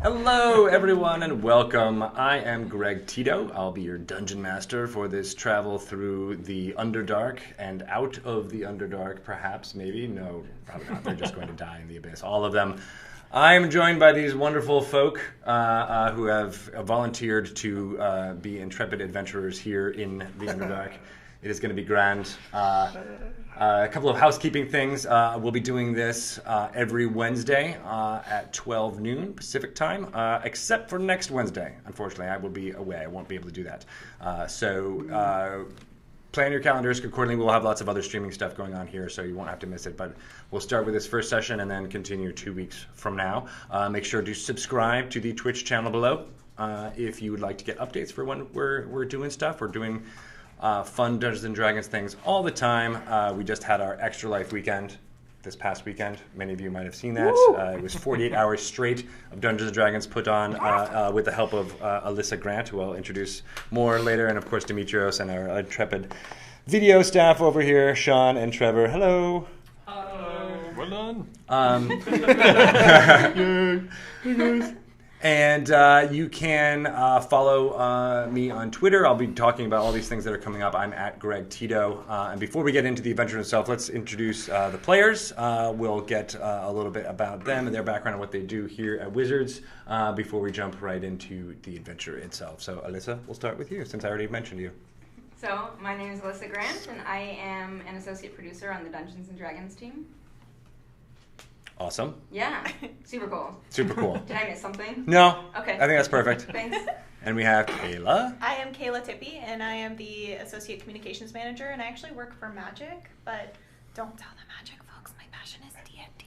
Hello, everyone, and welcome. I am Greg Tito. I'll be your dungeon master for this travel through the Underdark and out of the Underdark, perhaps, maybe. No, probably not. They're just going to die in the abyss, all of them. I am joined by these wonderful folk who have volunteered to be intrepid adventurers here in the Underdark. It is going to be grand. A couple of housekeeping things. We'll be doing this every Wednesday at 12 noon Pacific time, except for next Wednesday. Unfortunately, I will be away. I won't be able to do that. So plan your calendars accordingly. We'll have lots of other streaming stuff going on here, so you won't have to miss it. But we'll start with this first session and then continue 2 weeks from now. Make sure to subscribe to the Twitch channel below if you would like to get updates for when we're doing stuff. We're doing fun Dungeons and Dragons things all the time. We just had our Extra Life weekend this past weekend. Many of you might have seen that. It was 48 hours straight of Dungeons and Dragons put on with the help of Elyssa Grant, who I'll introduce more later, and of course Demetrios and our intrepid video staff over here, Sean and Trevor. Hello. Hello. Well done. Hey guys. And you can follow me on Twitter. I'll be talking about all these things that are coming up. I'm at Greg Tito. And before we get into the adventure itself, let's introduce the players. We'll get a little bit about them and their background and what they do here at Wizards before we jump right into the adventure itself. So, Elyssa, we'll start with you since I already mentioned you. So, my name is Elyssa Grant, and I am an associate producer on the Dungeons and Dragons team. Awesome. Yeah, super cool. Super cool. Did I miss something? No. Okay. I think that's perfect. Thanks. And we have Kayla. I am Kayla Tippie, and I am the Associate Communications Manager, and I actually work for Magic, but don't tell the Magic folks my passion is D&D.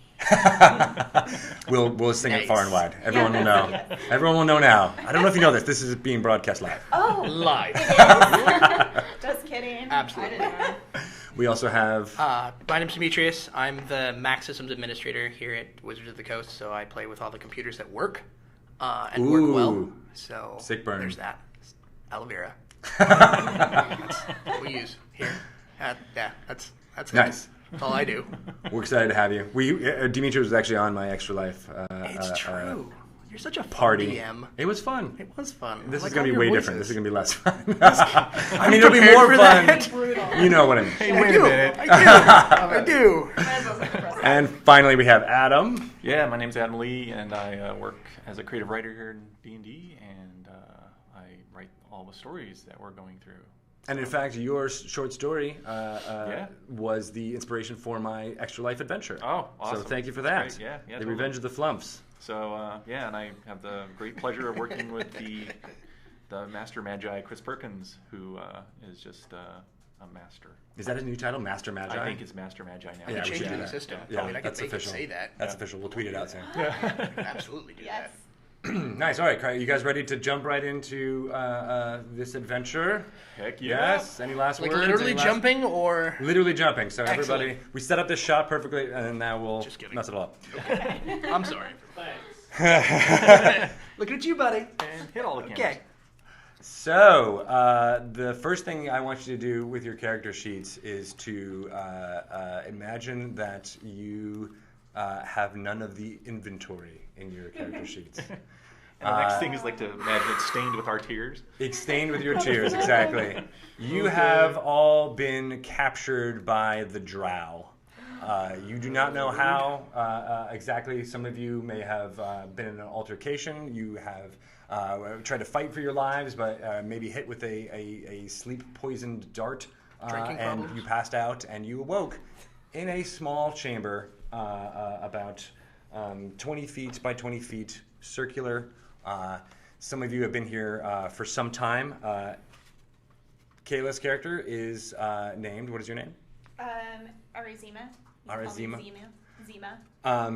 We'll sing it far and wide. Everyone will Yes, know. yes. Everyone will know now. I don't know if you know this. This is being broadcast live. Oh, Live. it is? Just kidding. Absolutely. I didn't know. We also have... My name's Demetrios. I'm the Mac Systems Administrator here at Wizards of the Coast, so I play with all the computers that work and work well. Ooh. So Sick burn. there's that. Aloe vera. That's what we use here. Yeah, that's it. Nice. That's all I do. We're excited to have you. Demetrios was actually on my Extra Life It's true. You're such a fun party. DM. It was fun. It was fun. This I is like going to be all way your different. This is voices. going to be less fun. I mean, it'll be prepared more for fun. that. Brutal. You know what I mean. Hey, wait a minute. I do. Might as well say the president. And finally, we have Adam. Yeah, my name's Adam Lee, and I work as a creative writer here in D&D, and I write all the stories that we're going through. And in fact, your short story Yeah. was the inspiration for my Extra Life adventure. Oh, awesome. So thank you for That's that. great. Yeah, The totally. Revenge of the Flumps. So, yeah, and I have the great pleasure of working with the Master Magi, Chris Perkins, who is just a master. Is that a new title? Master Magi? I think it's Master Magi now. Yeah, we Change should do the that. system. Yeah, I mean, I that's could make it official. say that. That's official. We'll tweet it out soon. Absolutely do Yes. Nice. All right, you guys ready to jump right into this adventure? Heck yeah. Yes. Any last that. Like words? literally Any last- jumping or... Literally jumping. So Excellent. everybody, we set up this shot perfectly, and now we'll Just kidding. mess it all up. I'm sorry. Looking at you, buddy. And hit all the cameras. Okay. So the first thing I want you to do with your character sheets is to imagine that you have none of the inventory in your character sheets. And the next thing is like to imagine it's stained with our tears. It's stained with your tears, exactly. You have all been captured by the Drow. You do not know how exactly. Some of you may have been in an altercation. You have tried to fight for your lives, but maybe hit with a sleep-poisoned dart, Drinking and problems. you passed out, and you awoke in a small chamber about 20 feet by 20 feet, circular. Some of you have been here for some time. Kayla's character is named, what is your name? Arrizima. Arrizima. Zima.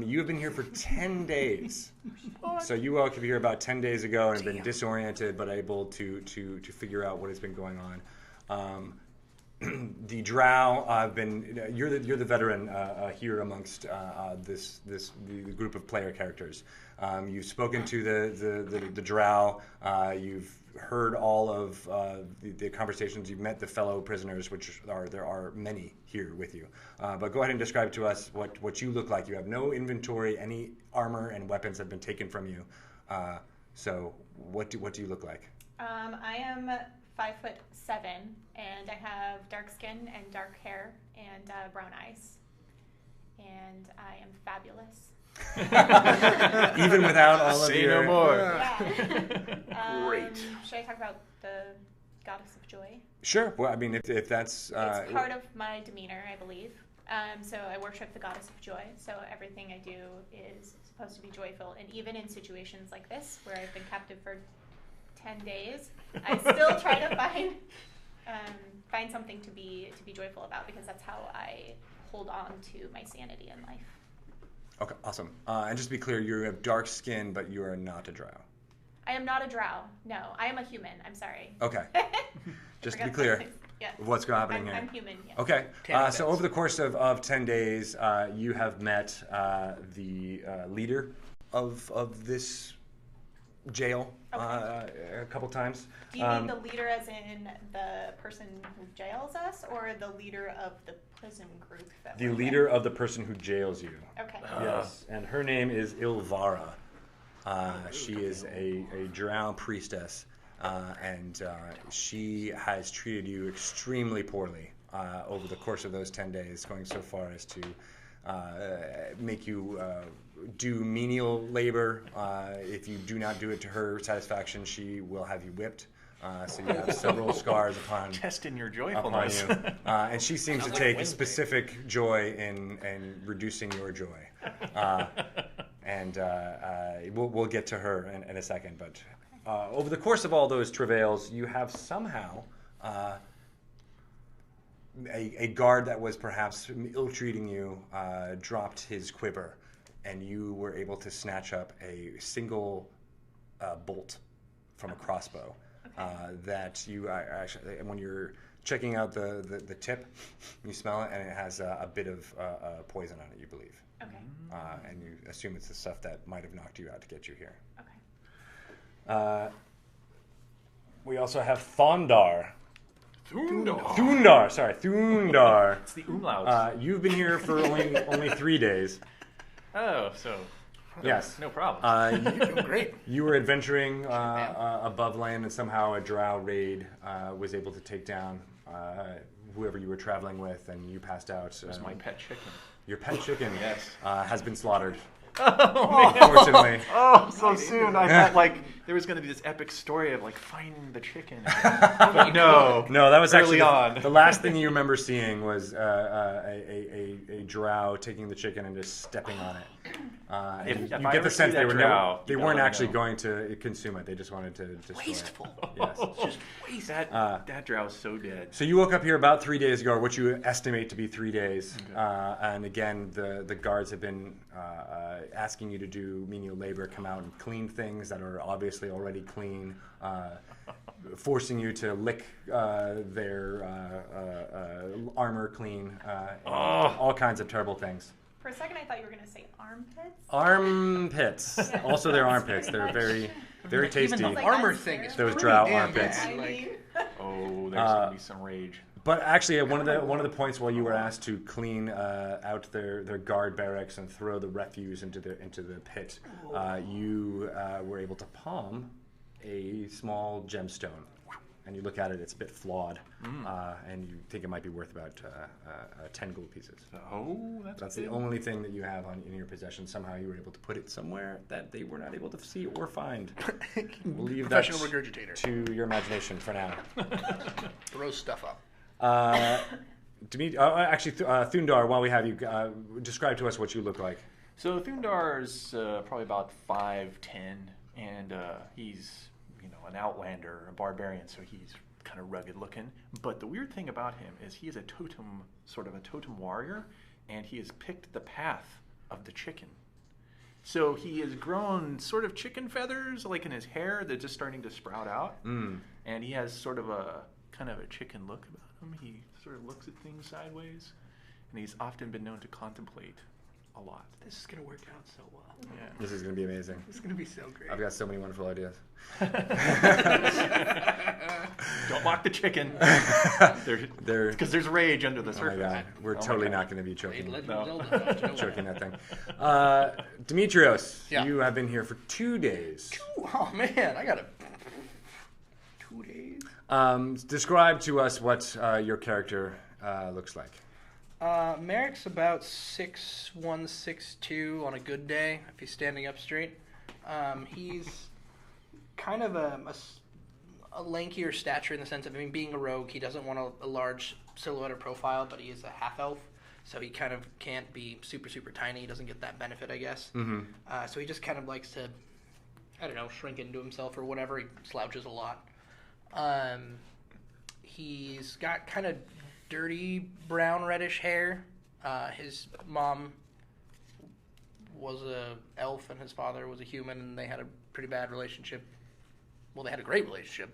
You have been here for 10 days. So you all came here about 10 days ago and have been disoriented but able to figure out what has been going on. the Drow have been. You're the veteran here amongst the group of player characters. You've spoken to the Drow. You've heard all of the conversations. You've met the fellow prisoners, there are many here with you. But go ahead and describe to us what you look like. You have no inventory. Any armor and weapons have been taken from you. So what do you look like? I am 5'7", and I have dark skin and dark hair and brown eyes, and I am fabulous. Even without all of Say your... no more. Yeah. Great. Should I talk about the goddess of joy? Sure. Well, I mean, if that's... It's part of my demeanor, I believe. So I worship the goddess of joy. So everything I do is supposed to be joyful. And even in situations like this, where I've been captive for 10 days, I still try to find something to be joyful about, because that's how I hold on to my sanity in life. Okay, awesome. And just to be clear, you have dark skin, but you are not a Drow. I am not a Drow. No, I am a human. I'm sorry. Okay. Just to be clear, yes. what's happening here? I'm human, yes. Okay. So over the course of 10 days, you have met the leader of this jail a couple times. Do you mean the leader as in the person who jails us, or the leader of the prison group? The leader of the person who jails you. Okay. Yes, and her name is Ilvara. She is a Drow priestess, and she has treated you extremely poorly over the course of those 10 days, going so far as to make you do menial labor. If you do not do it to her satisfaction, she will have you whipped. So you have several scars upon Testing your joyfulness. you. And she seems to take specific joy in reducing your joy. And we'll get to her in a second. But over the course of all those travails, you have somehow a guard that was perhaps ill-treating you dropped his quiver, and you were able to snatch up a single bolt from a crossbow. That you actually, when you're checking out the tip, you smell it, and it has a bit of poison on it, you believe. Okay. And you assume it's the stuff that might have knocked you out to get you here. Okay. We also have Thoondaar. Thoondaar. Thoondaar. It's the umlauts. You've been here for only 3 days. Oh, so... Yes. No problem. You're doing great. You were adventuring above land, and somehow a Drow raid was able to take down whoever you were traveling with, and you passed out. It was my pet chicken. Your pet chicken Yes. has been slaughtered. Oh, Unfortunately. Oh, so soon. I thought there was going to be this epic story of finding the chicken. But no, that was early actually on. the last thing you remember seeing was a Drow taking the chicken and just stepping on it. If You I get ever the sense see that they Drow, they you weren't gotta actually know. going to consume it. They just wanted to destroy Wasteful. it. Yes. Just waste. That Drow is so dead. So you woke up here about 3 days ago, or what you estimate to be 3 days. Okay. And again, the guards have been asking you to do menial labor, come out and clean things that are obviously already clean, forcing you to lick their armor clean, all kinds of terrible things. For a second, I thought you were going to say armpits. Armpits. Yeah. Also, their armpits. They're Very very tasty. Even the armor thing is Those pretty Drow damn armpits. bad. I mean, Oh, there's going to be some rage. But actually, at one of the points while you were asked to clean out their guard barracks and throw the refuse into the pit, you were able to palm a small gemstone. And you look at it; it's a bit flawed, and you think it might be worth about 10 gold pieces. Oh, That's the only thing that you have in your possession. Somehow you were able to put it somewhere that they were not able to see or find. We'll leave that Professional regurgitator. to your imagination for now. Throws stuff up. Thoondaar, while we have you, describe to us what you look like. So Thoondaar's probably about 5'10", and he's an outlander, a barbarian, so he's kind of rugged looking. But the weird thing about him is he is a totem warrior, and he has picked the path of the chicken. So he has grown sort of chicken feathers, like in his hair, they're just starting to sprout out. And he has sort of a kind of a chicken look about him. He sort of looks at things sideways, and he's often been known to contemplate a lot. This is gonna work out so well. Yeah. This is going to be amazing. This is gonna be so great. I've got so many wonderful ideas. Don't mock the chicken. They're Because there's rage under the oh my surface. god, we're Oh my totally God. not going to be choking. Legend No. of Zelda, don't you know Choking that? that thing. Demetrios, Yeah. you have been here for 2 days. Oh man, I got 2 days. Describe to us what your character looks like. Merrick's about 6'1", 6'2" on a good day if he's standing up straight. He's kind of a lankier stature in the sense of, I mean, being a rogue, he doesn't want a large silhouette or profile, but he is a half-elf, so he kind of can't be super, super tiny. He doesn't get that benefit, I guess. Mm-hmm. So he just kind of likes to, I don't know, shrink into himself or whatever. He slouches a lot. He's got kind of dirty brown reddish hair. His mom was a elf and his father was a human, and they had a pretty bad relationship. Well, they had a great relationship,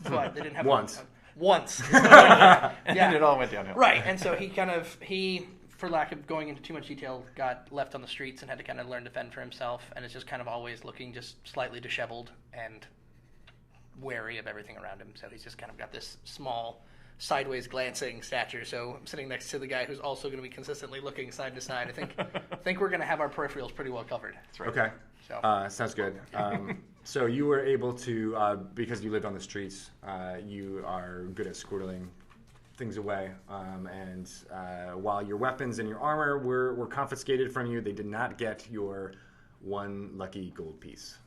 but they didn't have Once. Once. And then Yeah. it all went downhill. Right, and so he, for lack of going into too much detail, got left on the streets and had to kind of learn to fend for himself, and is just kind of always looking just slightly disheveled and wary of everything around him. So he's just kind of got this small, sideways glancing stature. So I'm sitting next to the guy who's also going to be consistently looking side to side. I think we're going to have our peripherals pretty well covered. That's right. Okay. So Sounds good. So you were able to, because you lived on the streets, you are good at squirreling things away. And while your weapons and your armor were confiscated from you, they did not get your one lucky gold piece.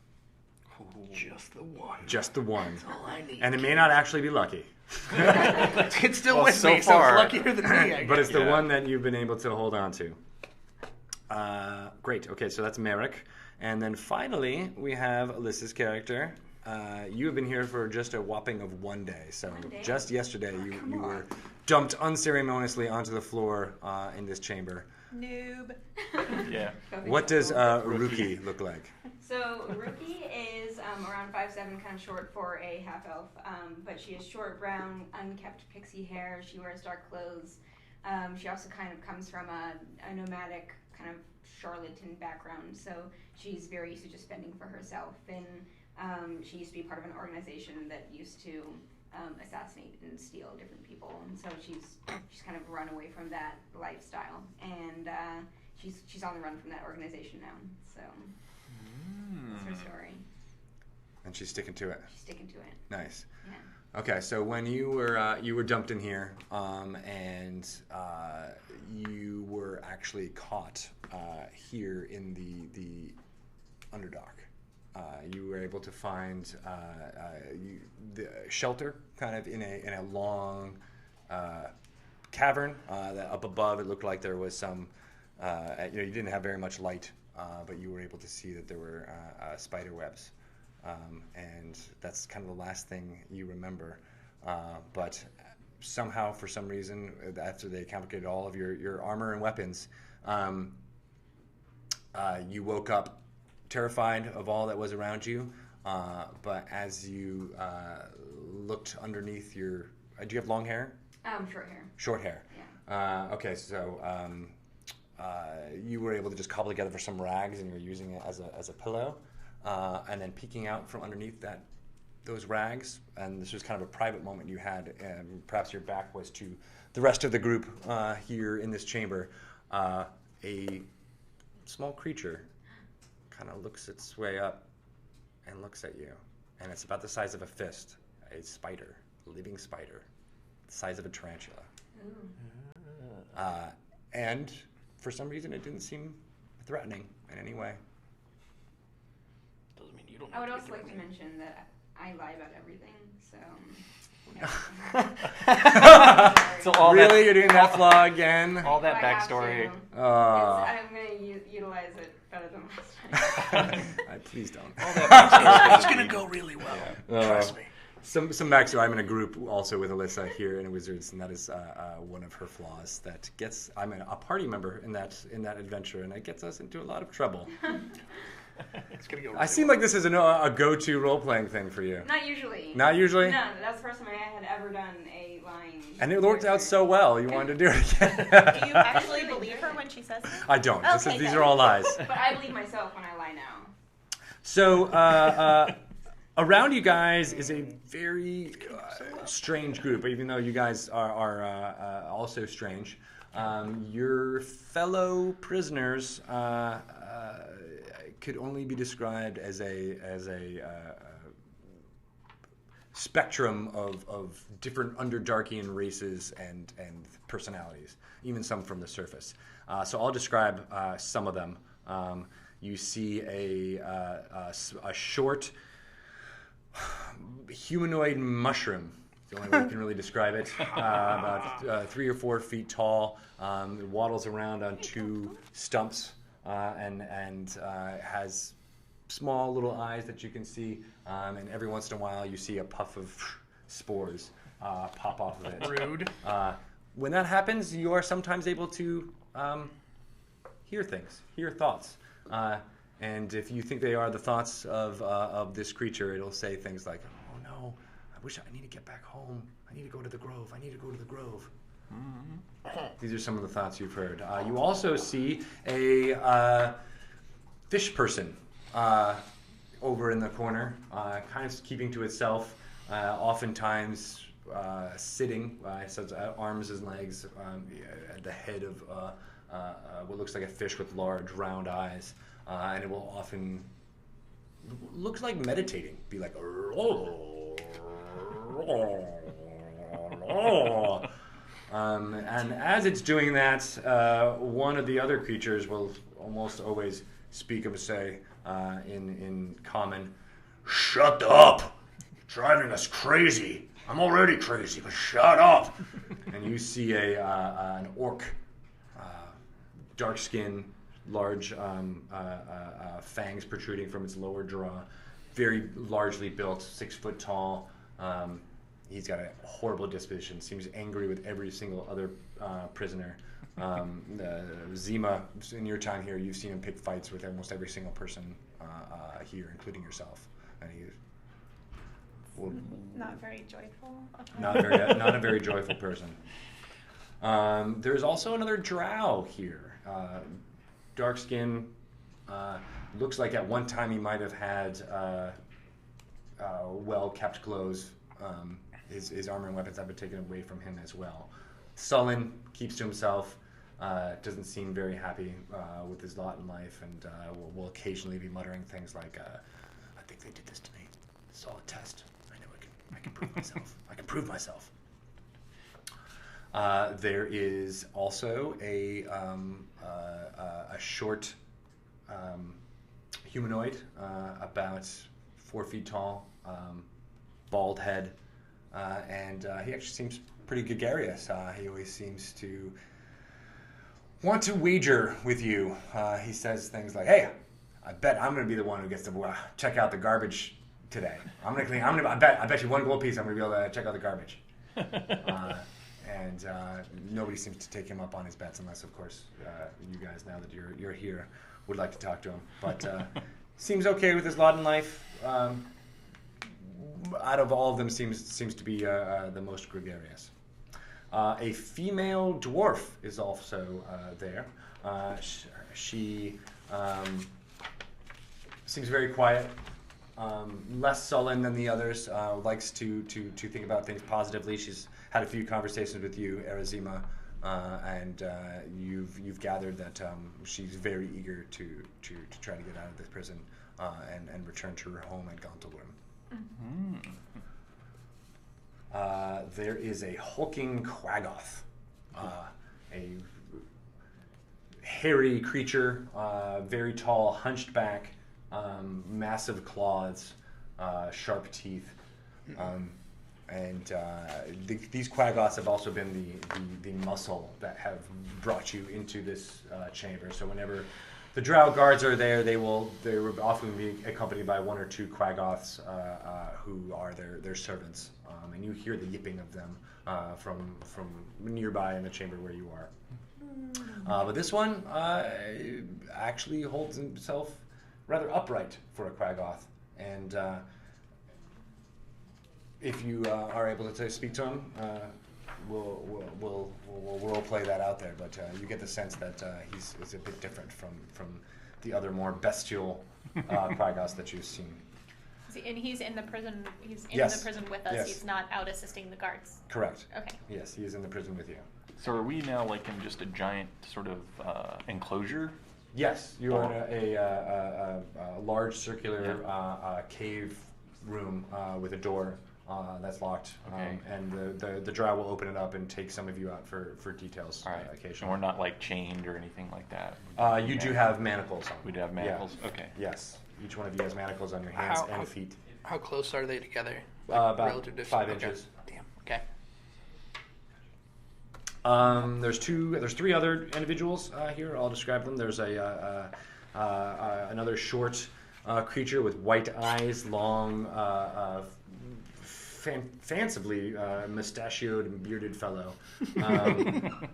just the one. Just the one. That's all I need. And it may not actually be lucky, It's still Well, with so me, so far. it's luckier than me, I guess. but it's the Yeah. one that you've been able to hold on to. Great. Okay, so that's Marrok. And then finally, we have Alyssa's character. You have been here for just a whopping of 1 day. So 1 day? just yesterday, you Come were dumped unceremoniously onto the floor in this chamber. Noob. Yeah. What does Ruki look like? So Ruki is around 5'7", kind of short for a half-elf, but she has short brown, unkept pixie hair. She wears dark clothes. She also kind of comes from a nomadic kind of charlatan background, so she's very used to just fending for herself. And she used to be part of an organization that used to assassinate and steal different people, and so she's kind of run away from that lifestyle, and she's on the run from that organization now. So that's her story. And she's sticking to it. She's sticking to it. Nice. Yeah. Okay, so when you were dumped in here, and you were actually caught here in the Underdark. You were able to find the shelter, kind of in a long cavern. That up above, it looked like there was some. You didn't have very much light, but you were able to see that there were spider webs. And that's kind of the last thing you remember. But somehow, for some reason, after they confiscated all of your armor and weapons, you woke up terrified of all that was around you. But as you looked underneath your... do you have long hair? Short hair. Short hair. Yeah. Okay, so you were able to just cobble together for some rags, and you were using it as a pillow. And then peeking out from underneath those rags, and this was kind of a private moment you had, and perhaps your back was to the rest of the group here in this chamber. A small creature kind of looks its way up and looks at you, and it's about the size of a fist. A spider, a living spider, the size of a tarantula. Ooh. And for some reason, it didn't seem threatening in any way. Doesn't mean you don't I would have also to like get to mention that I lie about everything, so. So all Really? that, You're doing that flaw again? all that I have backstory. to. Uh, I'm going to utilize it better than last time. Please don't. All that It's backstory. gonna go really well. Yeah. Trust me. Some backstory. I'm in a group also with Elyssa here in Wizards, and that is one of her flaws. That gets I'm a party member in that adventure, and it gets us into a lot of trouble. It's gonna go. I Really seem well. like this is a go-to role-playing thing for you. Not usually. Not usually. No, that's the first time I had ever done a lying. And it worked out so well, you wanted to do it again. Do you actually believe her when she says that? I don't. Okay, These good. are all lies. But I believe myself when I lie now. So, around you guys is a very strange group, even though you guys are also strange. Your fellow prisoners could only be described as a spectrum of different Underdarkian races and personalities, even some from the surface. So I'll describe some of them. You see a short humanoid mushroom. The only way we can really describe it. About 3 or 4 feet tall. It waddles around on 2 stumps and has small little eyes that you can see. And every once in a while you see a puff of spores pop off of it. Rude. When that happens, you are sometimes able to hear things, hear thoughts. And if you think they are the thoughts of this creature, it'll say things like, "Oh no, I need to get back home. I need to go to the grove. I need to go to the grove." Mm-hmm. These are some of the thoughts you've heard. You also see a fish person over in the corner, kind of keeping to itself, oftentimes sitting, so its arms and legs at the head of what looks like a fish with large round eyes. And it will often looks like meditating, be like, and as it's doing that, one of the other creatures will almost always speak and say in common, "Shut up! You're driving us crazy. I'm already crazy, but shut up!" And you see an orc, dark skin, large fangs protruding from its lower jaw, very largely built, 6 foot tall. He's got a horrible disposition, seems angry with every single other prisoner. Zima, in your time here, you've seen him pick fights with almost every single person here, including yourself. And he Not very joyful. not a very joyful person. There's also another drow here. Dark skin, looks like at one time he might have had well-kept clothes. His armor and weapons have been taken away from him as well. Sullen, keeps to himself, doesn't seem very happy with his lot in life, and will occasionally be muttering things like, "I think they did this to me. It's all a test. I know I can prove myself. I can prove myself." There is also a short humanoid, about 4 feet tall, bald head, and he actually seems pretty gregarious. He always seems to want to wager with you. He says things like, "Hey, I bet I'm going to be the one who gets to check out the garbage today. I bet you 1 gold piece I'm going to be able to check out the garbage." And nobody seems to take him up on his bets, unless, of course, you guys, now that you're here, would like to talk to him. But seems okay with his lot in life. Out of all of them, seems to be the most gregarious. A female dwarf is also there. She seems very quiet. Less sullen than the others, likes to think about things positively. She's had a few conversations with you, Arrizima, and you've gathered that she's very eager to try to get out of this prison and return to her home at Gauntleworm. Mm-hmm. There is a hulking quaggoth, a hairy creature, very tall, hunched back, massive claws, sharp teeth, and these quaggoths have also been the muscle that have brought you into this chamber. So whenever the Drow guards are there, they will often be accompanied by 1 or 2 quaggoths who are their servants, and you hear the yipping of them from nearby in the chamber where you are. But this one actually holds himself rather upright for a quaggoth, and if you are able to speak to him, we'll role play that out there. But you get the sense that he's a bit different from the other more bestial Kragos that you've seen. And he's in the prison. He's in Yes. the prison with us. Yes. He's not out assisting the guards. Correct. Okay. Yes, he is in the prison with you. So are we now like in just a giant sort of enclosure? Yes, you are in a large circular cave room with a door that's locked, Okay. and the Drow will open it up and take some of you out for details All right. And occasionally. we're not like chained or anything like that. You do have manacles on. We do have manacles. Okay. Yes, each one of you has manacles on your hands How- and feet. How close are they together? About relative distance? 5 Okay. inches. Damn. Okay. There's three other individuals here. I'll describe them. There's another short creature with white eyes, long, fancifully mustachioed and bearded fellow.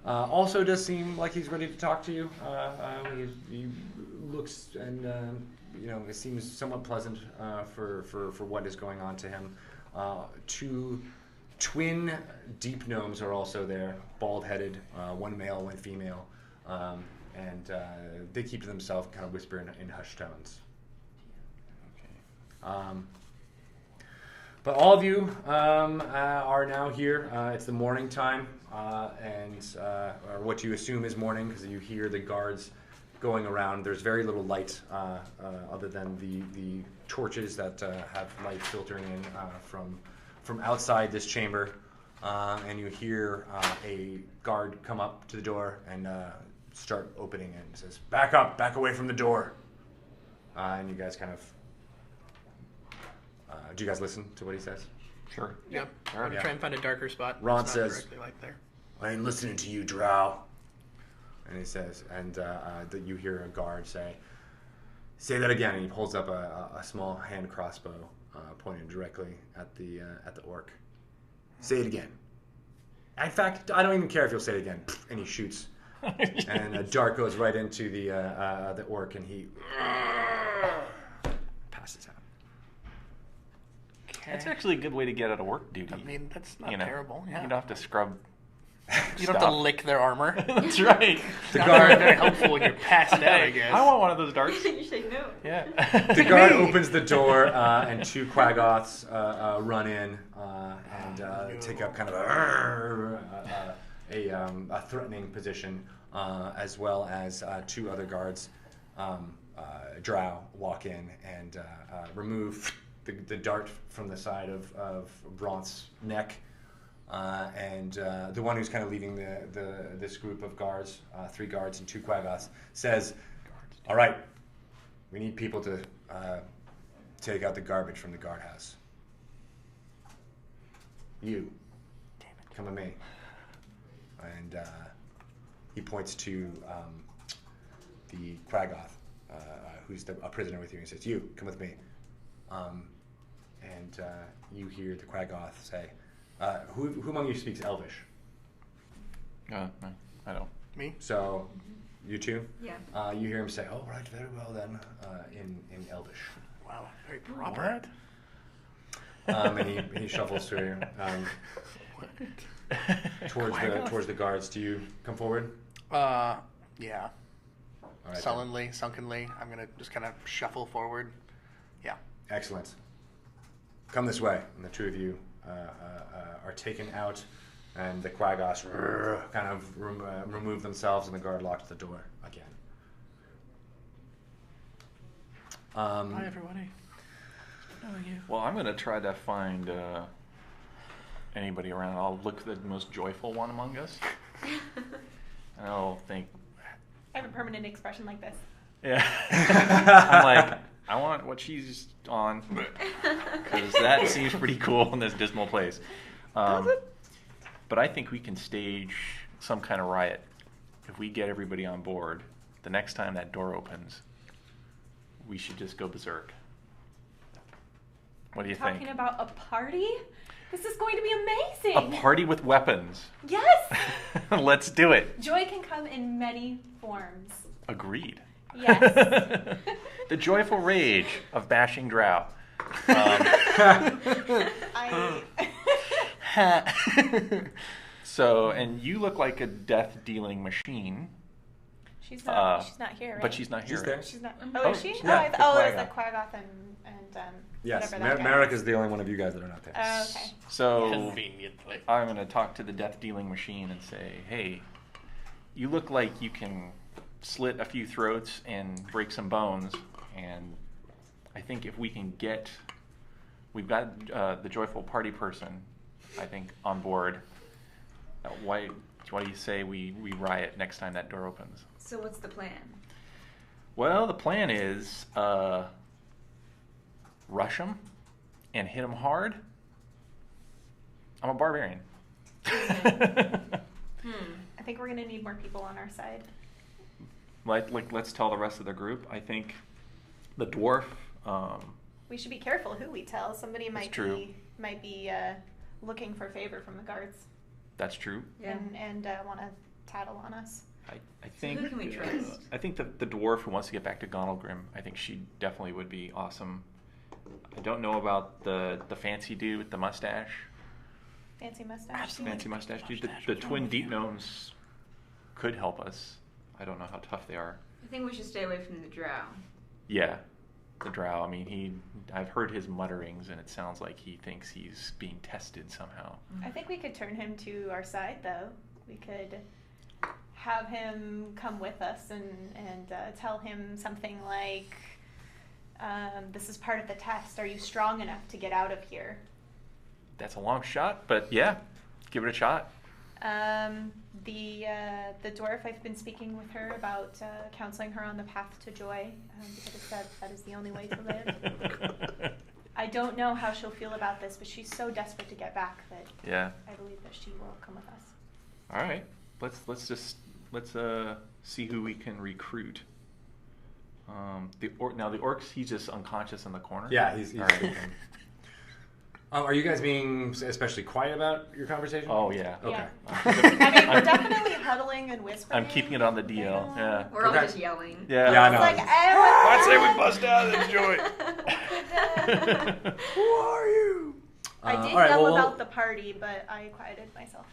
Also does seem like he's ready to talk to you. He looks and it seems somewhat pleasant for what is going on to him. Two twin deep gnomes are also there, bald-headed, one male, one female, and they keep to themselves, kind of whisper in hushed tones. But all of you are now here. It's the morning time, or what you assume is morning, because you hear the guards going around. There's very little light other than the torches that have light filtering in from outside this chamber, and you hear a guard come up to the door and start opening it and says, "Back up, back away from the door." And you guys kind of, do you guys listen to what he says? Sure. Yep. All right. Yeah. Try and find a darker spot. Ron that's not says- directly like there. "I ain't listening to you, Drow." And he says, and that you hear a guard say that again, and he pulls up a small hand crossbow pointed directly at the orc. "Say it again." In fact, I don't even care if you'll say it again. And he shoots, and a dart goes right into the orc, and he passes out. That's actually a good way to get out of work duty. I mean, that's not You know, terrible. Yeah. You don't have to scrub. You don't have to lick their armor. That's right. The Not guard very helpful when you're passed out, I guess. I want one of those darts. You say no. Yeah. The guard opens the door, and two Quaggoths run in and take up kind of a threatening position, as well as two other guards, Drow, walk in and remove the dart from the side of Braunt's neck. And the one who's kind of leading this group of guards, 3 guards and 2 Quaggoths, says, "All right, we need people to take out the garbage from the guardhouse. You, come with me." And he points to the Quaggoth, who's a prisoner with you, and he says, "You, come with me." And you hear the Quaggoth say, who among you speaks Elvish? No, I don't. Me? So, you two? Yeah. You hear him say, "Oh, right, very well then," in Elvish. Wow, very proper. And he shuffles through towards the guards. Do you come forward? Yeah. All right, then. Sullenly, sunkenly, I'm gonna just kind of shuffle forward. Yeah. Excellent. Come this way. And the two of you are taken out, and the Quaggoths kind of remove themselves, and the guard locks the door again. Bye, everybody. Knowing you. Well, I'm going to try to find anybody around. I'll look for the most joyful one among us. And I'll think, I have a permanent expression like this. yeah. I'm like, I want what she's on, because that seems pretty cool in this dismal place. Does it? But I think we can stage some kind of riot if we get everybody on board. The next time that door opens, we should just go berserk. What do you Talking think? about a party? This is going to be amazing. A party with weapons. Yes. Let's do it. Joy can come in many forms. Agreed. Yes. The joyful rage of bashing Drow. I So, and you look like a death-dealing machine. She's not. She's not here, right? But she's not here. She's there. right? She's not. Oh, is she? yeah, It's the Quaggoth and Yes, whatever that guy Marrok is. is the only one of you guys that are not there. Oh, okay. So, Conveniently. I'm going to talk to the death-dealing machine and say, hey, you look like you can slit a few throats and break some bones, and I think if we can get... We've got the joyful party person, I think, on board. Why do you say we riot next time that door opens? So what's the plan? Well, the plan is rush them and hit them hard. I'm a barbarian. I think we're gonna need more people on our side. Like, let's tell the rest of the group. I think the dwarf. We should be careful who we tell. Somebody might true. be looking for favor from the guards That's true. Yeah. and want to tattle on us. I think. who can we trust? I think the dwarf who wants to get back to Gonalgrim. I think she definitely would be awesome. I don't know about the fancy dude with the mustache. Fancy mustache. Fancy mustache dude. The twin deep gnomes could help us. I don't know how tough they are. I think we should stay away from the Drow. Yeah, the Drow. I mean, I've heard his mutterings, and it sounds like he thinks he's being tested somehow. I think we could turn him to our side, though. We could have him come with us and tell him something like, this is part of the test. Are you strong enough to get out of here? That's a long shot, but yeah, give it a shot. The dwarf, I've been speaking with her about counseling her on the path to joy, because it said that is the only way to live. I don't know how she'll feel about this, but she's so desperate to get back that Yeah. I believe that she will come with us. All right. Let's see who we can recruit. The orcs, he's just unconscious in the corner. Yeah, he's All right. sleeping. Are you guys being especially quiet about your conversation? Oh yeah. Okay. I mean, we're definitely huddling and whispering. I'm keeping it on the DL. Yeah. We're all Okay. just yelling. Yeah. Yeah, I know. It's like, everyone. I'd say we bust out and enjoy it. Who are you? I did all right, yell well, about the party, but I quieted myself.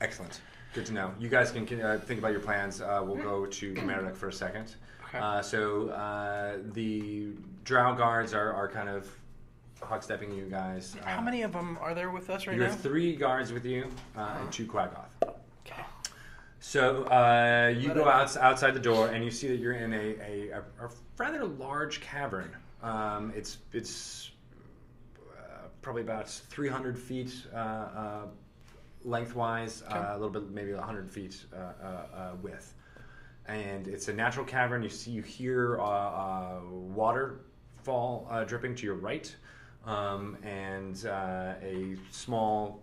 Excellent. Good to know. You guys can think about your plans. We'll go to Marrok for a second. Okay. So the Drow guards are kind of hog-stepping you guys. How many of them are there with us right You now? have 3 guards with you and 2 Quaggoth. Okay. So you go outside the door and you see that you're in a rather large cavern. It's probably about 300 feet lengthwise, a little bit, maybe 100 feet width. And it's a natural cavern. You hear waterfall dripping to your right. And a small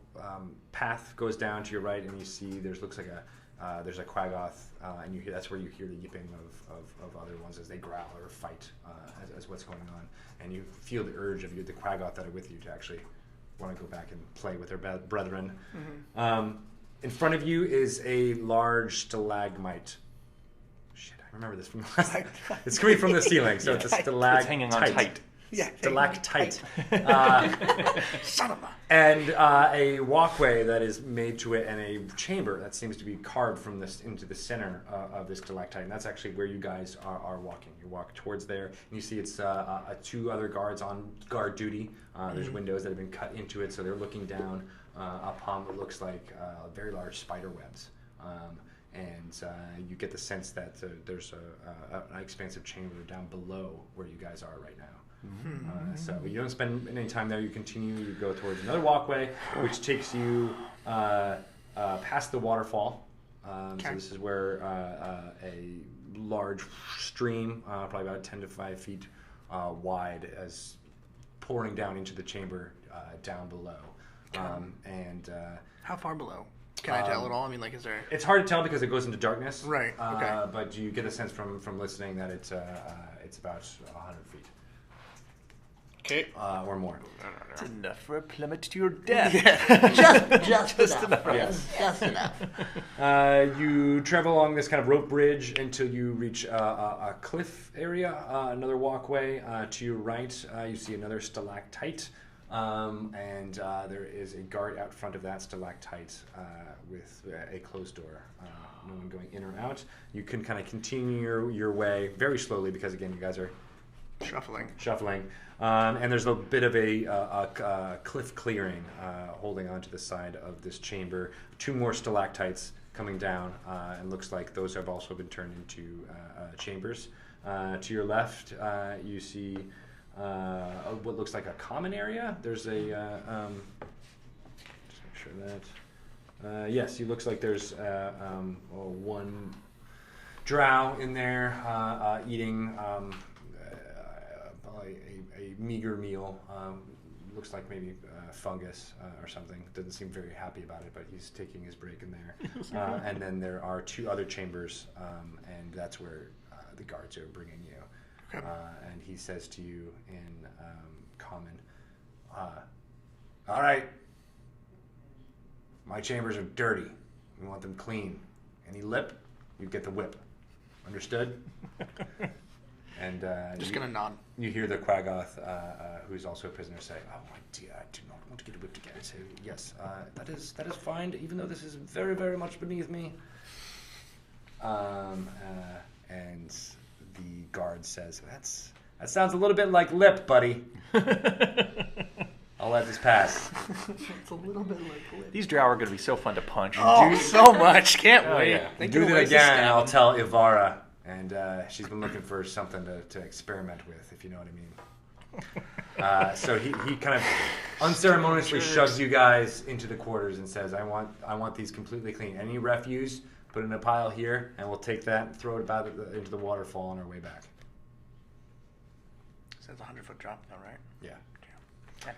path goes down to your right, and you see there's a Quaggoth, and that's where you hear the yipping of other ones as they growl or fight as what's going on, and you feel the urge of the Quaggoth that are with you to actually want to go back and play with their brethren. Mm-hmm. In front of you is a large stalagmite. Shit, I remember this from last night. It's coming from the ceiling, so it's a stalagmite. It's hanging on tight. Yeah. Stalactite. Son of a... And a walkway that is made to it, and a chamber that seems to be carved from this into the center of this stalactite. And that's actually where you guys are walking. You walk towards there, and you see it's 2 other guards on guard duty. There's windows that have been cut into it, so they're looking down upon what looks like very large spider webs. And you get the sense that there's an expansive chamber down below where you guys are right now. So you don't spend any time there. You continue. You go towards another walkway, which takes you past the waterfall. So this is where a large stream, probably about 10 to 5 feet wide, is pouring down into the chamber down below. How far below? Can I tell at all? I mean, like, is there... It's hard to tell because it goes into darkness. Right, okay. But you get a sense from listening that it's about 100 feet. Okay. Or more. It's enough for a plummet to your death. Just enough. Yes. Just enough. You travel along this kind of rope bridge until you reach a cliff area, another walkway. To your right, you see another stalactite. And there is a guard out front of that stalactite with a closed door. No one going in or out. You can kind of continue your way very slowly because, again, you guys are shuffling. And there's a bit of a cliff clearing holding onto the side of this chamber. 2 more stalactites coming down, and looks like those have also been turned into chambers. To your left, you see what looks like a common area. There's a just make sure that yes, it looks like there's one drow in there eating a meager meal. Looks like maybe fungus or something. Doesn't seem very happy about it, but he's taking his break in there. And then there are 2 other chambers, and that's where the guards are bringing you. Okay. And he says to you in common, all right, my chambers are dirty. We want them clean. Any lip, you get the whip. Understood? And Just gonna nod. you hear the Quaggoth, who's also a prisoner, say, "Oh my dear, I do not want to get whipped again." So yes, that is fine, even though this is very, very much beneath me. And the guard says, "That sounds a little bit like lip, buddy. I'll let this pass." It's a little bit like lip. These drow are going to be so fun to punch. Oh, so much. Can't wait. yeah. They Do can that always again, stab and I'll him. tell Ivara. And she's been looking for something to experiment with, if you know what I mean. So he kind of unceremoniously shoves you guys into the quarters and says, I want these completely clean. Any refuse, put it in a pile here, and we'll take that and throw it about into the waterfall on our way back. So it's a 100-foot drop, though, right? Yeah. Okay.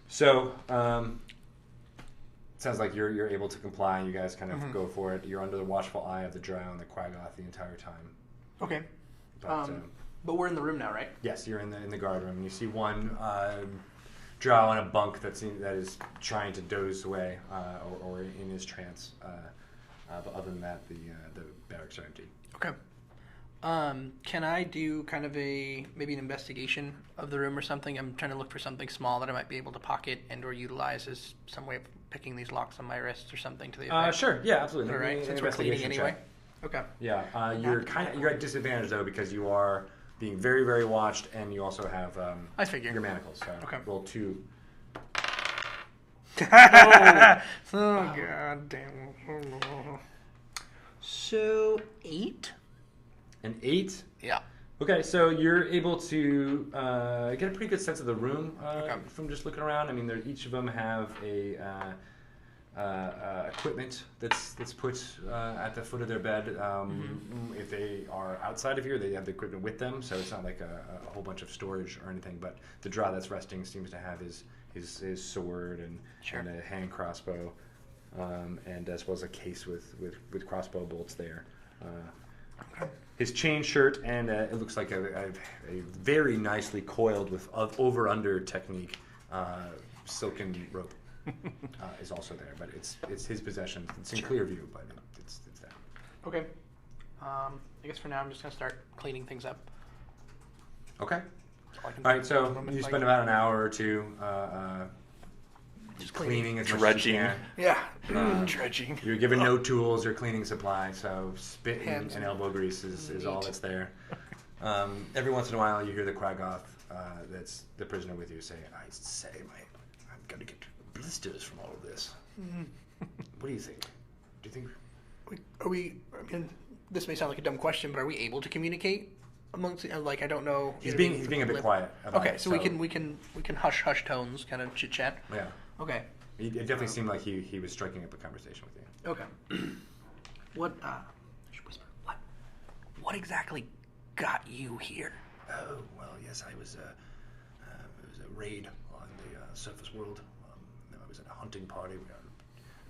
So it sounds like you're able to comply. You guys kind of go for it. You're under the watchful eye of the Drow and the Quaggoth the entire time. Okay. But, But we're in the room now, right? yes, you're in the guard room, and you see one drow on a bunk that is trying to doze away or in his trance. But other than that, the barracks are empty. Okay. Can I do kind of maybe an investigation of the room or something? I'm trying to look for something small that I might be able to pocket and or utilize as some way of picking these locks on my wrists or something to the effect. Sure, yeah, absolutely. All right, since we're cleaning anyway. Check. Okay. Yeah, you're at disadvantage though because you are being very, very watched, and you also have I figure. your manacles. So Okay. roll 2. Oh god damn. So 8? An 8. Yeah. Okay, so you're able to get a pretty good sense of the room from just looking around. I mean, each of them have a equipment that's put at the foot of their bed. If they are outside of here, they have the equipment with them, so it's not like a whole bunch of storage or anything. But the drow that's resting seems to have his sword and a hand crossbow, and as well as a case with crossbow bolts there. His chain shirt and it looks like a very nicely coiled with over-under technique silken rope is also there, but it's his possession. It's in clear view, but it's there. Okay. I guess for now I'm just gonna start cleaning things up. Okay. All right. So you spend about an hour or 2 just cleaning as much as Dredging. you can. Yeah. Dredging. You're given no tools or cleaning supply, so spit Hands and elbow grease is all neat. that's there. Every once in a while, you hear the Quaggoth that's the prisoner with you say, "I say, I'm going to get blisters from all of this." What do you think? Do you think? Are we? I mean, this may sound like a dumb question, but are we able to communicate amongst? Like, I don't know. He's being a bit quiet. About Okay, it, so we can hush tones, kind of chit chat. Yeah. Okay. It definitely seemed like he was striking up a conversation with you. Okay. What? I should whisper. What exactly got you here? Oh well, yes, it was a raid on the surface world. I was at a hunting party. We were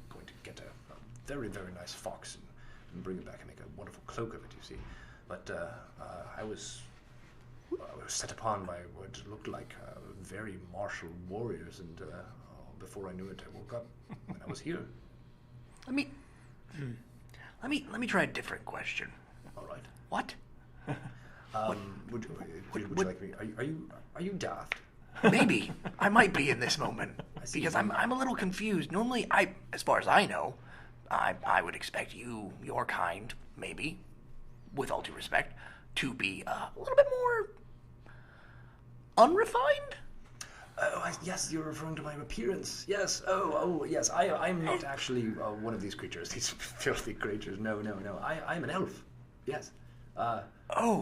going to get a very, very nice fox and bring it back and make a wonderful cloak of it. You see, but I was set upon by what looked like very martial warriors, and before I knew it, I woke up and I was here. Let me try a different question. All right. What? Would you like me? Are you daft? Maybe I might be in this moment because I'm a little confused. Normally, as far as I know, I would expect your kind, maybe, with all due respect, to be a little bit more unrefined. Oh, yes, you're referring to my appearance. Yes. Oh, yes. I'm not actually one of these creatures. These filthy creatures. No. I'm an elf. Yes.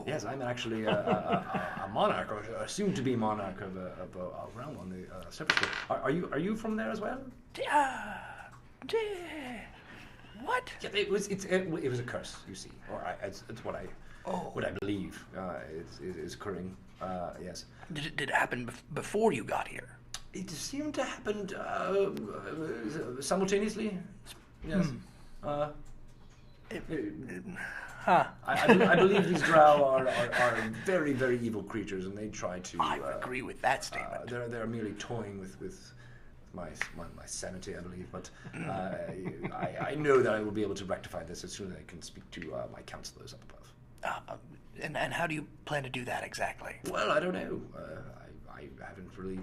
Yes, I'm actually a monarch, or soon-to-be monarch of a realm on the surface. Are you from there as well? What? Yeah, it was a curse, you see, or it's what I believe is occurring. Yes. Did it happen before you got here? It seemed to happen simultaneously. Yes. I believe these Drow are very, very evil creatures, and they try to. I would agree with that statement. They're merely toying with my sanity, I believe. But I know that I will be able to rectify this as soon as I can speak to my counselors up above. And how do you plan to do that exactly? Well, I don't know. I haven't really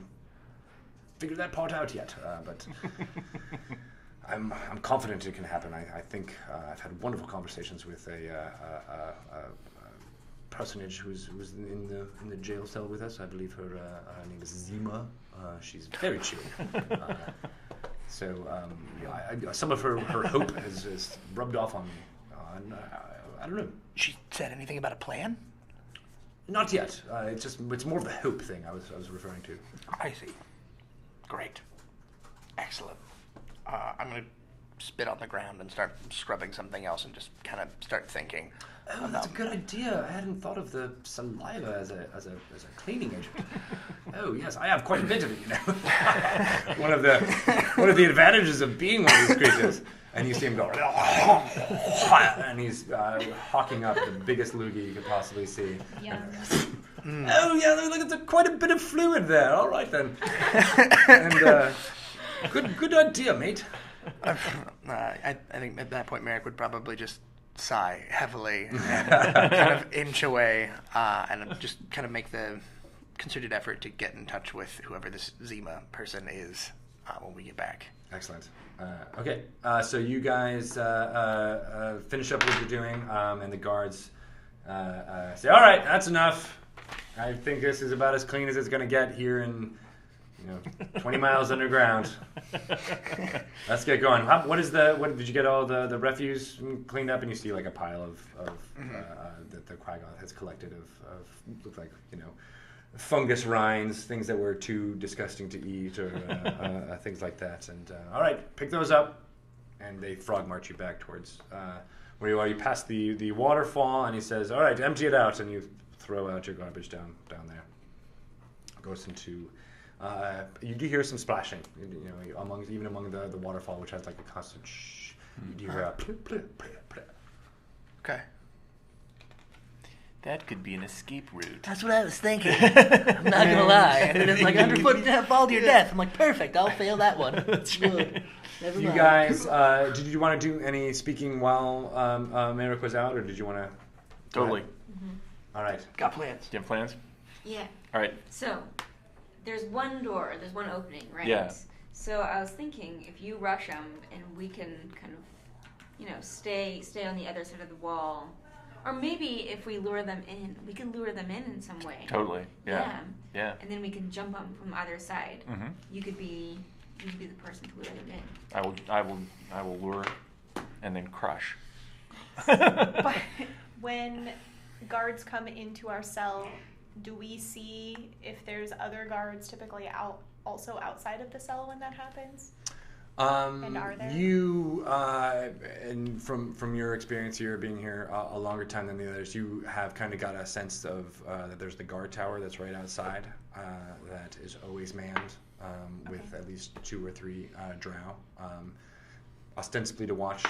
figured that part out yet, but. I'm confident it can happen. I think I've had wonderful conversations with a personage who was in the jail cell with us. I believe her name is Zima. She's very chill. Some of her hope has rubbed off on me. I don't know. She said anything about a plan? Not yet. It's more of the hope thing I was referring to. I see. Great. Excellent. I'm going to spit on the ground and start scrubbing something else and just kind of start thinking. Oh, that's a good idea. I hadn't thought of the saliva as a cleaning agent. Oh yes, I have quite a bit of it, you know. one of the advantages of being one of these creatures. And you see him go, and he's hawking up the biggest loogie you could possibly see. Yeah. Oh yeah, look, there's quite a bit of fluid there. All right then. And good idea, mate. I think at that point Marrok would probably just sigh heavily and kind of inch away and just kind of make the concerted effort to get in touch with whoever this Zima person is when we get back. Excellent. Okay, so you guys finish up what you're doing, and the guards say, "All right, that's enough. I think this is about as clean as it's going to get here in 20 miles underground. Let's get going." What did you get all the refuse cleaned up? And you see like a pile of that the Quaggoth has collected of look like fungus rinds, things that were too disgusting to eat, or things like that. And all right, pick those up, and they frog march you back towards where you are. You pass the waterfall, and he says, "All right, empty it out," and you throw out your garbage down there. Goes into. You do hear some splashing, even among the waterfall, which has like a constant shh. You do hear a plip, plip, plip, plip. Okay. That could be an escape route. That's what I was thinking. I'm not gonna lie. And it's like underfoot, fall to your death. I'm like, perfect. I'll fail that one. That's good. Never You mind. guys, did you want to do any speaking while Marrok was out, or did you want to? Totally. Mm-hmm. All right. Got plans. Do you have plans? Yeah. All right. So, there's one door, there's one opening, right? Yeah. So I was thinking if you rush them and we can kind of, stay on the other side of the wall, or maybe if we lure them in, we can lure them in some way. Totally. Yeah. Yeah. And then we can jump them from either side. Mm-hmm. You could be the person to lure them in. I will lure, and then crush. But when guards come into our cell, do we see if there's other guards typically also outside of the cell when that happens? And are there? You, and from your experience here, being here a longer time than the others, you have kind of got a sense of that there's the guard tower that's right outside that is always manned with at least 2 or 3 Drow, ostensibly to watch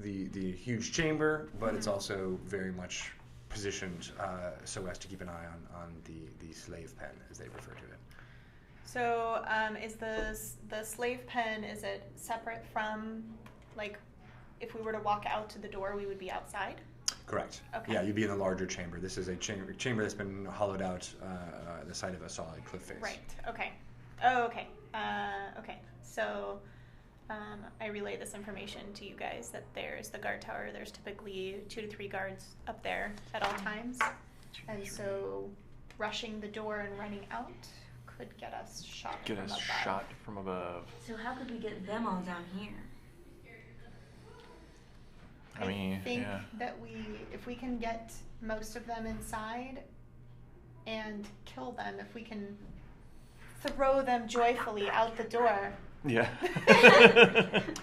the huge chamber, but it's also very much positioned so as to keep an eye on the slave pen, as they refer to it. So is the slave pen, is it separate from, like, if we were to walk out to the door, we would be outside? Correct. Okay. Yeah, you'd be in the larger chamber. This is a chamber that's been hollowed out the side of a solid cliff face. Right. Okay. Oh, okay. Okay. So, I relay this information to you guys that there's the guard tower. There's typically 2 to 3 guards up there at all times, and so rushing the door and running out could get us shot. From above. So how could we get them all down here? I mean, think yeah. that if we can get most of them inside and kill them, if we can throw them joyfully out the door, Yeah.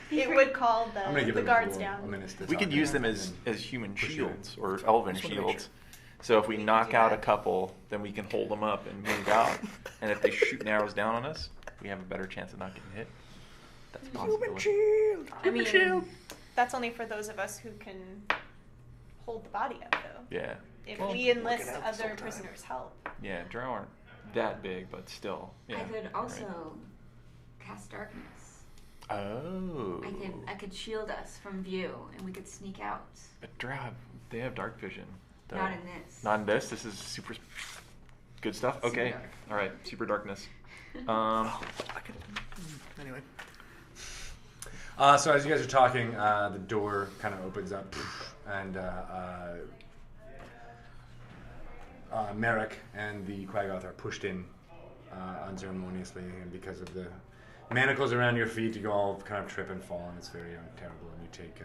it would call I'm gonna give the them guards a down. minute to We talk could use about them it as human push it shields or elven Just wanna make shields. So if we We could knock do out that. a couple, then we can hold them up and move out. And if they shoot arrows down on us, we have a better chance of not getting hit. That's a possibility. shield. I mean, That's only for those of us who can hold the body up, though. Yeah. If Well, we enlist working out other sometime. prisoners' help. Yeah, Drow aren't that big, but still. Yeah. I could also right. cast darkness. Oh. I could shield us from view, and we could sneak out. But Drow, they have dark vision. though. Not in this. Not in this. This is super good stuff. Super Okay. dark. All right. Super darkness. I could, anyway. So as you guys are talking, the door kind of opens up, and Marrok and the Quaggoth are pushed in unceremoniously, and because of the manacles around your feet, you all kind of trip and fall, and it's very terrible. And you take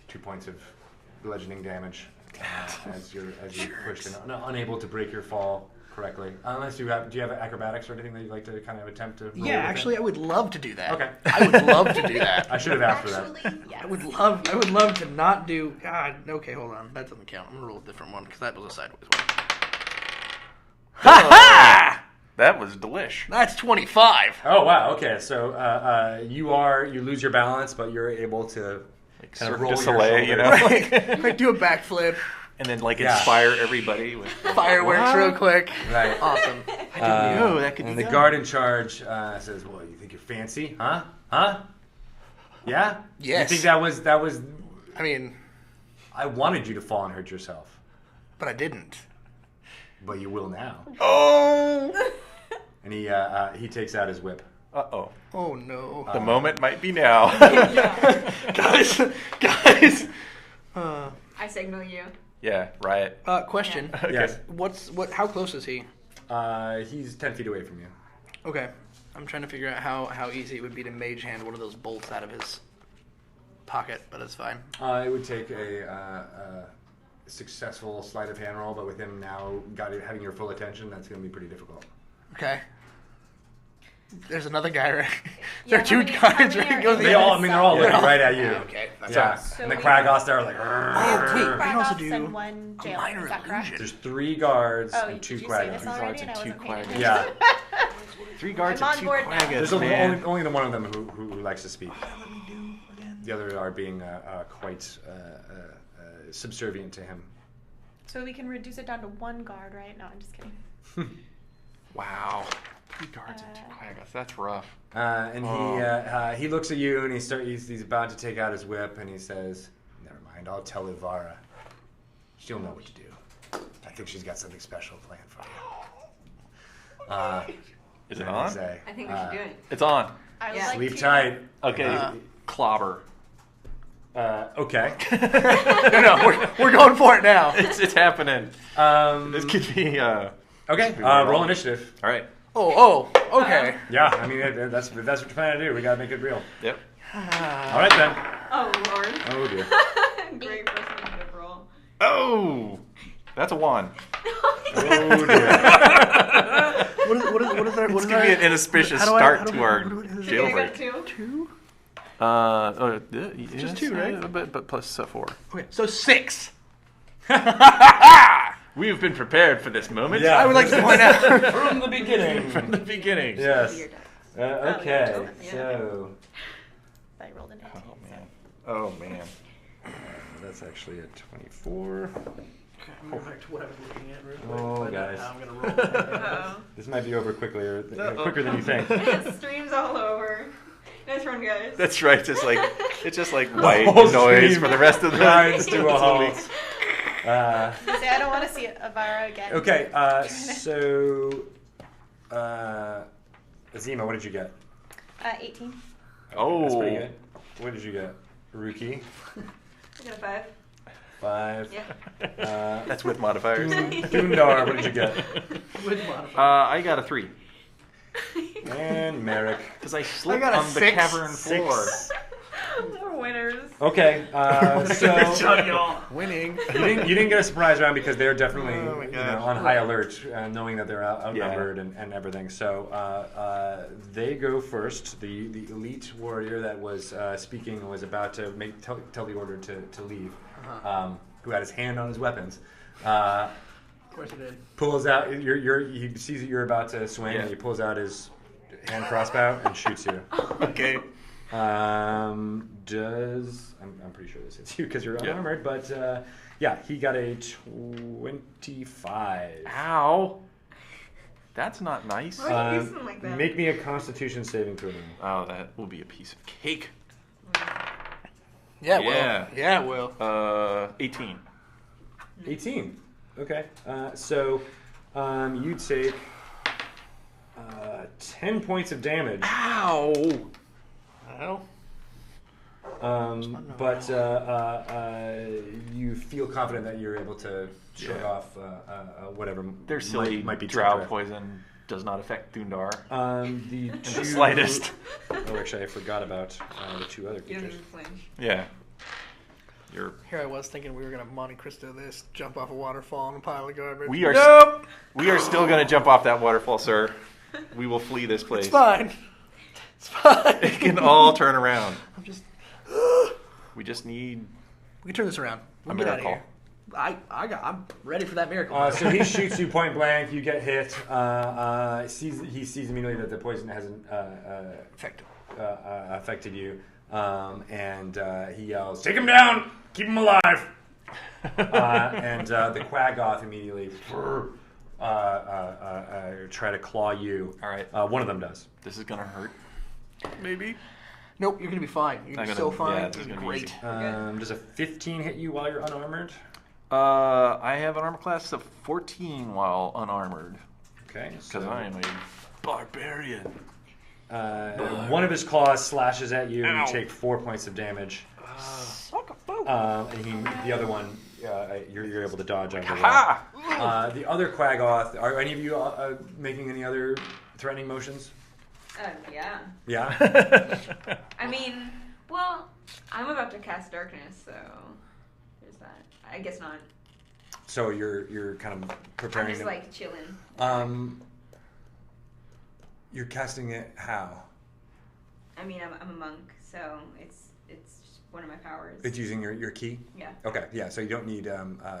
2 points of bludgeoning damage as you're pushed in, unable to break your fall correctly. Unless do you have acrobatics or anything that you'd like to kind of attempt to roll Yeah, with actually, it? I would love to do that. Okay. I would love to do that. I should have asked for that. Actually, yes. I would love to not do. God, okay, hold on. That doesn't count. I'm gonna roll a different one because that was a sideways one. Ha ha! That was delish. That's 25. Oh wow! Okay, so you lose your balance, but you're able to Like kind of Cirque roll du your Soleil, you know? shoulders. Right. I do a backflip, And then like Yeah. inspire everybody with fireworks What? real quick. Right. Awesome. know that could and be the done. guard in charge says, "Well, you think you're fancy, huh? Huh? Yeah? Yes. You think that was? I mean, I wanted you to fall and hurt yourself, but I didn't. but you will now." Oh. And he takes out his whip. Uh-oh. Oh no. The moment might be now. guys. I signal you. Yeah, riot. Question. Okay. Yes. How close is he? He's 10 feet away from you. Okay. I'm trying to figure out how easy it would be to mage hand one of those bolts out of his pocket, but it's fine. It would take a successful sleight of hand roll, but with him now having your full attention, that's going to be pretty difficult. Okay. There's another guy, right? Yeah, there are two how guards many right are go in the They're other all side. looking right at you. Okay. That's Yeah, So and the we- Quaggoths there are like. Okay. Three we can also Quaggoths do and one jailer, minor is that correct? illusion. There's 3 guards Oh, and 2 did you say this Quaggoths. already? And I Guards and wasn't two paying Quaggoths. attention. Yeah. 3 guards I'm and on 2 board now. quaggas, There's man. only the one of them who likes to speak. The other are being quite subservient to him. So we can reduce it down to 1 guard, right? No, I'm just kidding. Wow. 3 guards and 2 quaggas. That's rough. And he looks at you and he's about to take out his whip and he says, "Never mind, I'll tell Ivara. She'll know what to do. I think she's got something special planned for you." Is it and on? they say, I think we should do it. It's on. I would Yeah. like Sleep to, tight. Okay. Clobber. Okay. No, we're going for it now. It's happening. This could be. Okay. be Roll wrong. initiative. All right. Oh, okay. Yeah, I mean that's what you're trying to do. We gotta make it real. Yep. All right then. Oh Lord. Oh dear. Great first initiative roll. Oh, that's a 1. Oh dear. What is that? This could be an inauspicious how start do to I- our how do I- I got jailbreak. 2. Two? Just 2, right? But plus 4. Okay, so 6. We have been prepared for this moment. Yeah. I would like to point out. From the beginning. From the beginning. Yes. Your dice. Okay. Yeah. So I rolled an 18. Oh man. Oh man. that's actually a 24. I'm going back to what I was looking at real quick. Oh, Find out guys. how I'm gonna roll. Uh-oh. This might be over quicker Uh-oh. than you think. It streams all over. Nice run, guys. That's right. Just like It's just like white whole noise stream for the rest of the grinds to a halt. Say, I don't want to see Avara again. Okay, so Arrizima, what did you get? 18. Oh, That's pretty good. What did you get? Ruki? I got a 5. 5. Yeah. that's with modifiers. Thoondaar, what did you get? With modifier. I got a 3 And Marrok. because I slipped got a on the 6. cavern floor. We're winners. Okay, so y'all. Winning. you didn't get a surprise round because they're definitely Oh my gosh. on high alert, knowing that they're outnumbered and everything. So they go first. The elite warrior that was speaking was about to tell the order to leave, who had his hand on his weapons. Of course he did. Pulls out. He sees that you're about to swing, and he pulls out his hand crossbow and shoots you. Okay. I'm pretty sure this hits you because you're unarmored, but he got a 25. Ow. That's not nice. Why would you do something like that? Make me a Constitution saving throw. Oh, that will be a piece of cake. Yeah, it Yeah. will. Yeah, it will. 18. 18. Okay. So you take 10 points of damage. Ow. Well, But you feel confident that you're able to shake off whatever Their silly might be drow trapped. poison does not affect Thoondaar. The in two, the slightest. Oh, actually, I forgot about the two other You don't creatures. even flinch. Yeah. You're. here I was thinking we were gonna Monte Cristo this, jump off a waterfall on a pile of garbage. We are. Nope. We are still going to jump off that waterfall, sir. We will flee this place. It's fine. It's fine. It can all turn around. I'm just. We just need. We can turn this around. We A can get out of miracle. here. I'm ready for that miracle. So he shoots you point blank. You get hit. He sees immediately that the poison hasn't Effective. affected you, and he yells, "Take him down! Keep him alive!" And the Quaggoth immediately try to claw you. All right. One of them does. This is going to hurt. Maybe. Nope, you're gonna be fine. You're gonna be so fine. yeah, this is You're gonna be great. easy. Does a 15 hit you while you're unarmored? I have an armor class of 14 while unarmored. Okay. Because I am a barbarian. One of his claws slashes at you, and Ow. you take 4 points of damage. Suck a boo. And the other one, you're able to dodge out of the way. Ha! The other Quaggoth, are any of you making any other threatening motions? Yeah. Yeah? I mean, well, I'm about to cast darkness, so there's that. I guess not. So you're kind of I'm preparing just to... like chilling. You're casting it how? I mean, I'm a monk, so it's just one of my powers. It's using your key? Yeah. Okay, yeah, so you don't need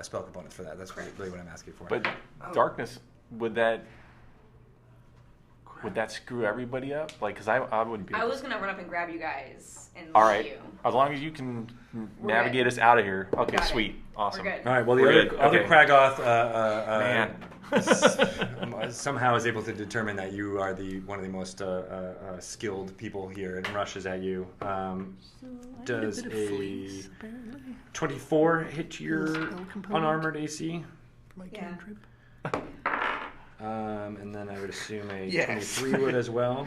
spell components for that. That's really what I'm asking for. But darkness, would that screw everybody up? Like, because I wouldn't be. I was gonna run up and grab you guys and All leave right. you. As long as you can We're navigate good. us out of here. Okay, Got it. sweet. Awesome. We're good. All right, well, the We're other good. Okay. Quaggoth Man. somehow is able to determine that you are one of the most skilled people here and rushes at you. Does a 24 hit your unarmored AC? For my Yeah. cantrip. And then I would assume a Yes. 23 would as well.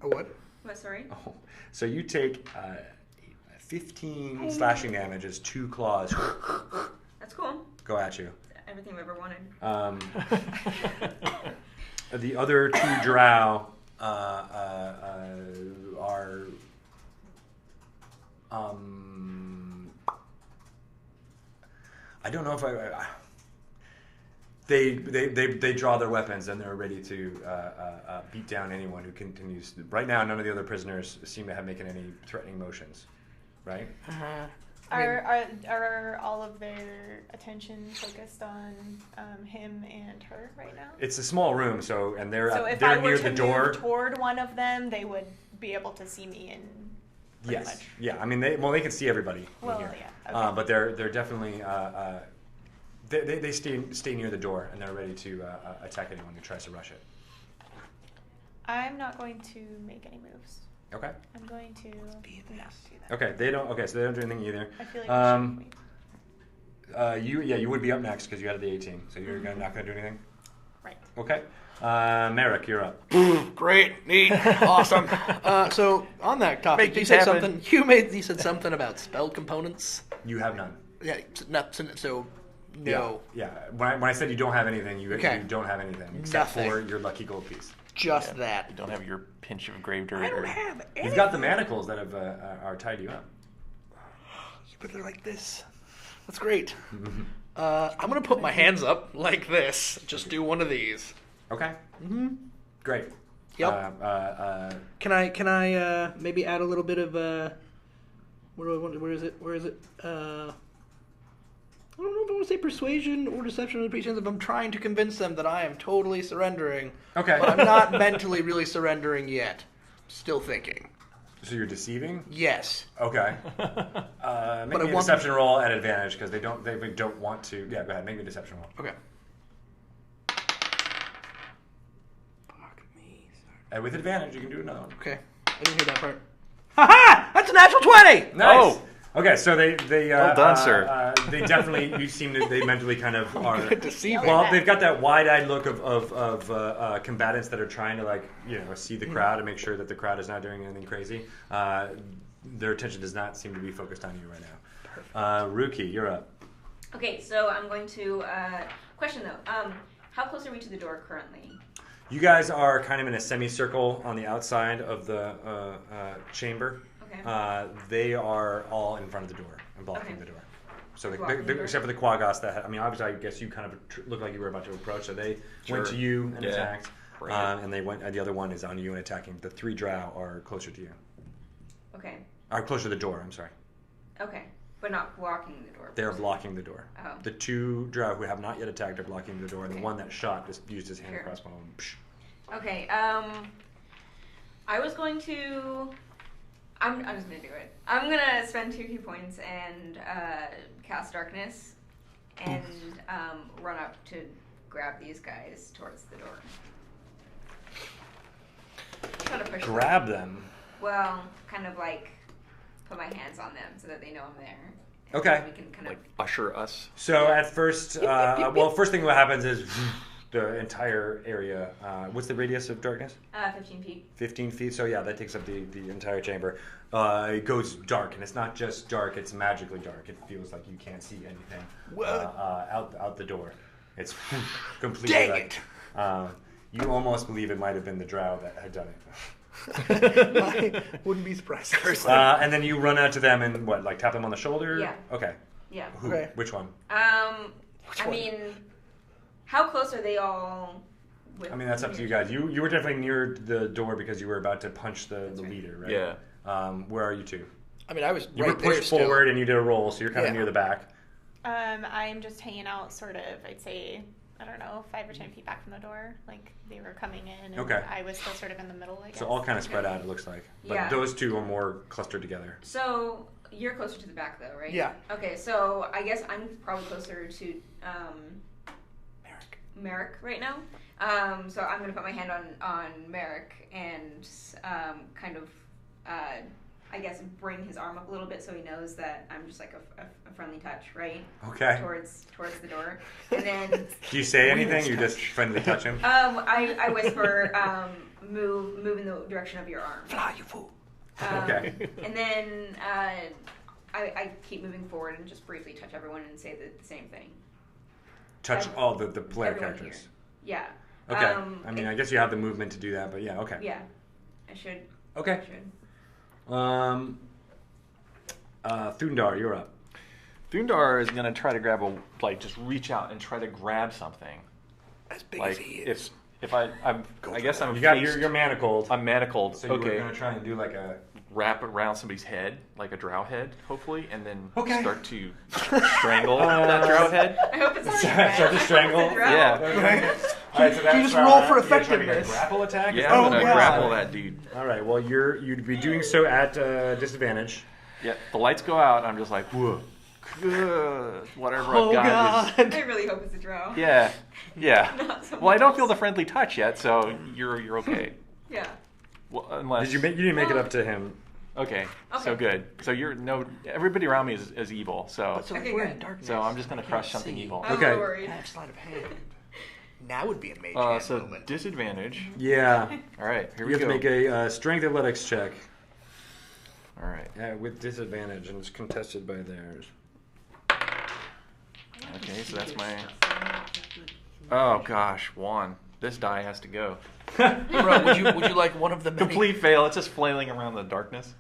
A what? What, sorry? Oh, so you take 15 slashing damage as 2 claws That's cool. go at you. Everything we ever wanted. The other 2 drow are I don't know if they draw their weapons and they're ready to beat down anyone who continues. Right now, none of the other prisoners seem to have making any threatening motions, right? Are all of their attention focused on him and her right now? It's a small room, so if they're I were near to the door. move toward one of them, they would be able to see me and. Yes, much. yeah. I mean, they can see everybody Well, in here. yeah, okay. But they're definitely they stay near the door and they're ready to attack anyone who tries to rush it. I'm not going to make any moves. Okay. I'm going to not do that. Okay, they don't. Okay, so they don't do anything either. I feel like you would be up next because you had the 18, so you're not gonna do anything. right. Okay. Marrok, you're up. Great, neat, awesome. So on that topic, you said something. You said something about spell components. You have none. Yeah, so no. Yeah. When I said you don't have anything, you Okay. you don't have anything except Nothing. for your lucky gold piece. Just that. You don't have your pinch of grave dirt. I don't have anything. You've got the manacles that have are tied you up. But they're like this. That's great. I'm gonna put my hands up like this. Just do one of these. Okay. Great. Yep. Can I maybe add a little bit of where is it? I don't know if I want to say persuasion or deception or patience if I'm trying to convince them that I am totally surrendering. Okay. But I'm not mentally really surrendering yet. Still thinking. So you're deceiving? Yes. Okay. Make me a deception roll at advantage because they don't want to. Yeah, go ahead. Make me a deception roll. Okay. Fuck me. And with advantage, you can do another one. Okay. I didn't hear that part. Ha-ha! That's a natural 20! Nice. Oh. Okay, so they Well done, sir. They definitely they mentally kind of are Deceiving. well. They've got that wide-eyed look of combatants that are trying to see the crowd and make sure that the crowd is not doing anything crazy. Their attention does not seem to be focused on you right now. Ruki, you're up. Okay, so I'm going to question though. How close are we to the door currently? You guys are kind of in a semicircle on the outside of the chamber. Okay. They are all in front of the door and blocking the door. So Blocking the door. except for the Quaggas that obviously I guess you kind of looked like you were about to approach. So they went to you and attacked, and they went. And the other one is on you and attacking. The 3 Drow are closer to you. Okay. Are closer to the door. I'm sorry. Okay, but not blocking the door. They are blocking the door. Oh. The 2 Drow who have not yet attacked are blocking the door, and the one that shot just used his hand Sure. crossbow. And psh. Okay. I was going to. I'm just gonna do it. I'm gonna spend 2 key points and cast darkness, and run up to grab these guys towards the door. Try to push Grab them. Well, kind of like put my hands on them so that they know I'm there. Okay. We can kind Like usher us. So at first, first thing what happens is the entire area. What's the radius of darkness? 15 feet. 15 feet. So yeah, that takes up the entire chamber. It goes dark, and it's not just dark; it's magically dark. It feels like you can't see anything out the door. It's completely. Dang like, you almost believe it might have been the Drow that had done it. I wouldn't be surprised. And then you run out to them and tap them on the shoulder? Yeah. Okay. Yeah. Who? Okay. Which one? I mean, how close are they all? I mean, that's up to you guys. You were definitely near the door because you were about to punch the leader, right? Yeah. Where are you two? I mean, I was You right were there pushed still. forward and you did a roll, so you're kind of Yeah. near the back. I'm just hanging out, sort of. I'd say, I don't know, 5 or 10 feet back from the door. Like they were coming in, and Okay. I was still sort of in the middle. I guess. So all kind of spread out, it looks like. But Yeah. those two are more clustered together. So you're closer to the back, though, right? Yeah. Okay, so I guess I'm probably closer to Marrok right now. So I'm gonna put my hand on Marrok and kind of I guess bring his arm up a little bit so he knows that I'm just like a friendly touch, right? Okay. Towards the door, and then Do you say anything? You just friendly touch him? I whisper, move in the direction of your arm. Fly, you fool. Okay. And then I keep moving forward and just briefly touch everyone and say the same thing. Touch all the player Everyone characters. Here. Yeah. Okay. I mean, I guess you have the movement to do that, but yeah, okay. Yeah. I should. Okay. I should. Thoondaar, you're up. Thoondaar is gonna try to grab just reach out and try to grab something. As big as he is. If I guess I'm. You're manacled. I'm manacled. So you were okay. gonna try and do like a. Wrap it around somebody's head, like a drow head, hopefully, and then Okay. start to strangle that drow head. I hope it's not Start to strangle? Yeah. Okay. All right, so that's, you just roll for you're trying to get a effectiveness. grapple attack? Yeah, I'm gonna God. grapple that dude. All right. Well, you'd be doing so at disadvantage. Yeah, the lights go out. I'm just like, whoa, whatever Oh, I've got. God. I really hope it's a drow. Yeah. Not someone Well, I don't feel else. the friendly touch yet, so you're okay. Yeah. Well, unless You didn't make it up to him. Okay, so good. So everybody around me is evil. So Okay, we're good. in darkness. so I'm just gonna I crush can't something see. evil. I'm Okay. a little worried. I have sleight of hand. Now would be a mage hand So moment. disadvantage. Yeah. All right, here You we have go. to make a strength athletics check. All right. With disadvantage, and it's contested by theirs. Okay, so that's my. Oh gosh, Juan. This die has to go. Bro, would you like one of the many... Complete fail. It's just flailing around the darkness.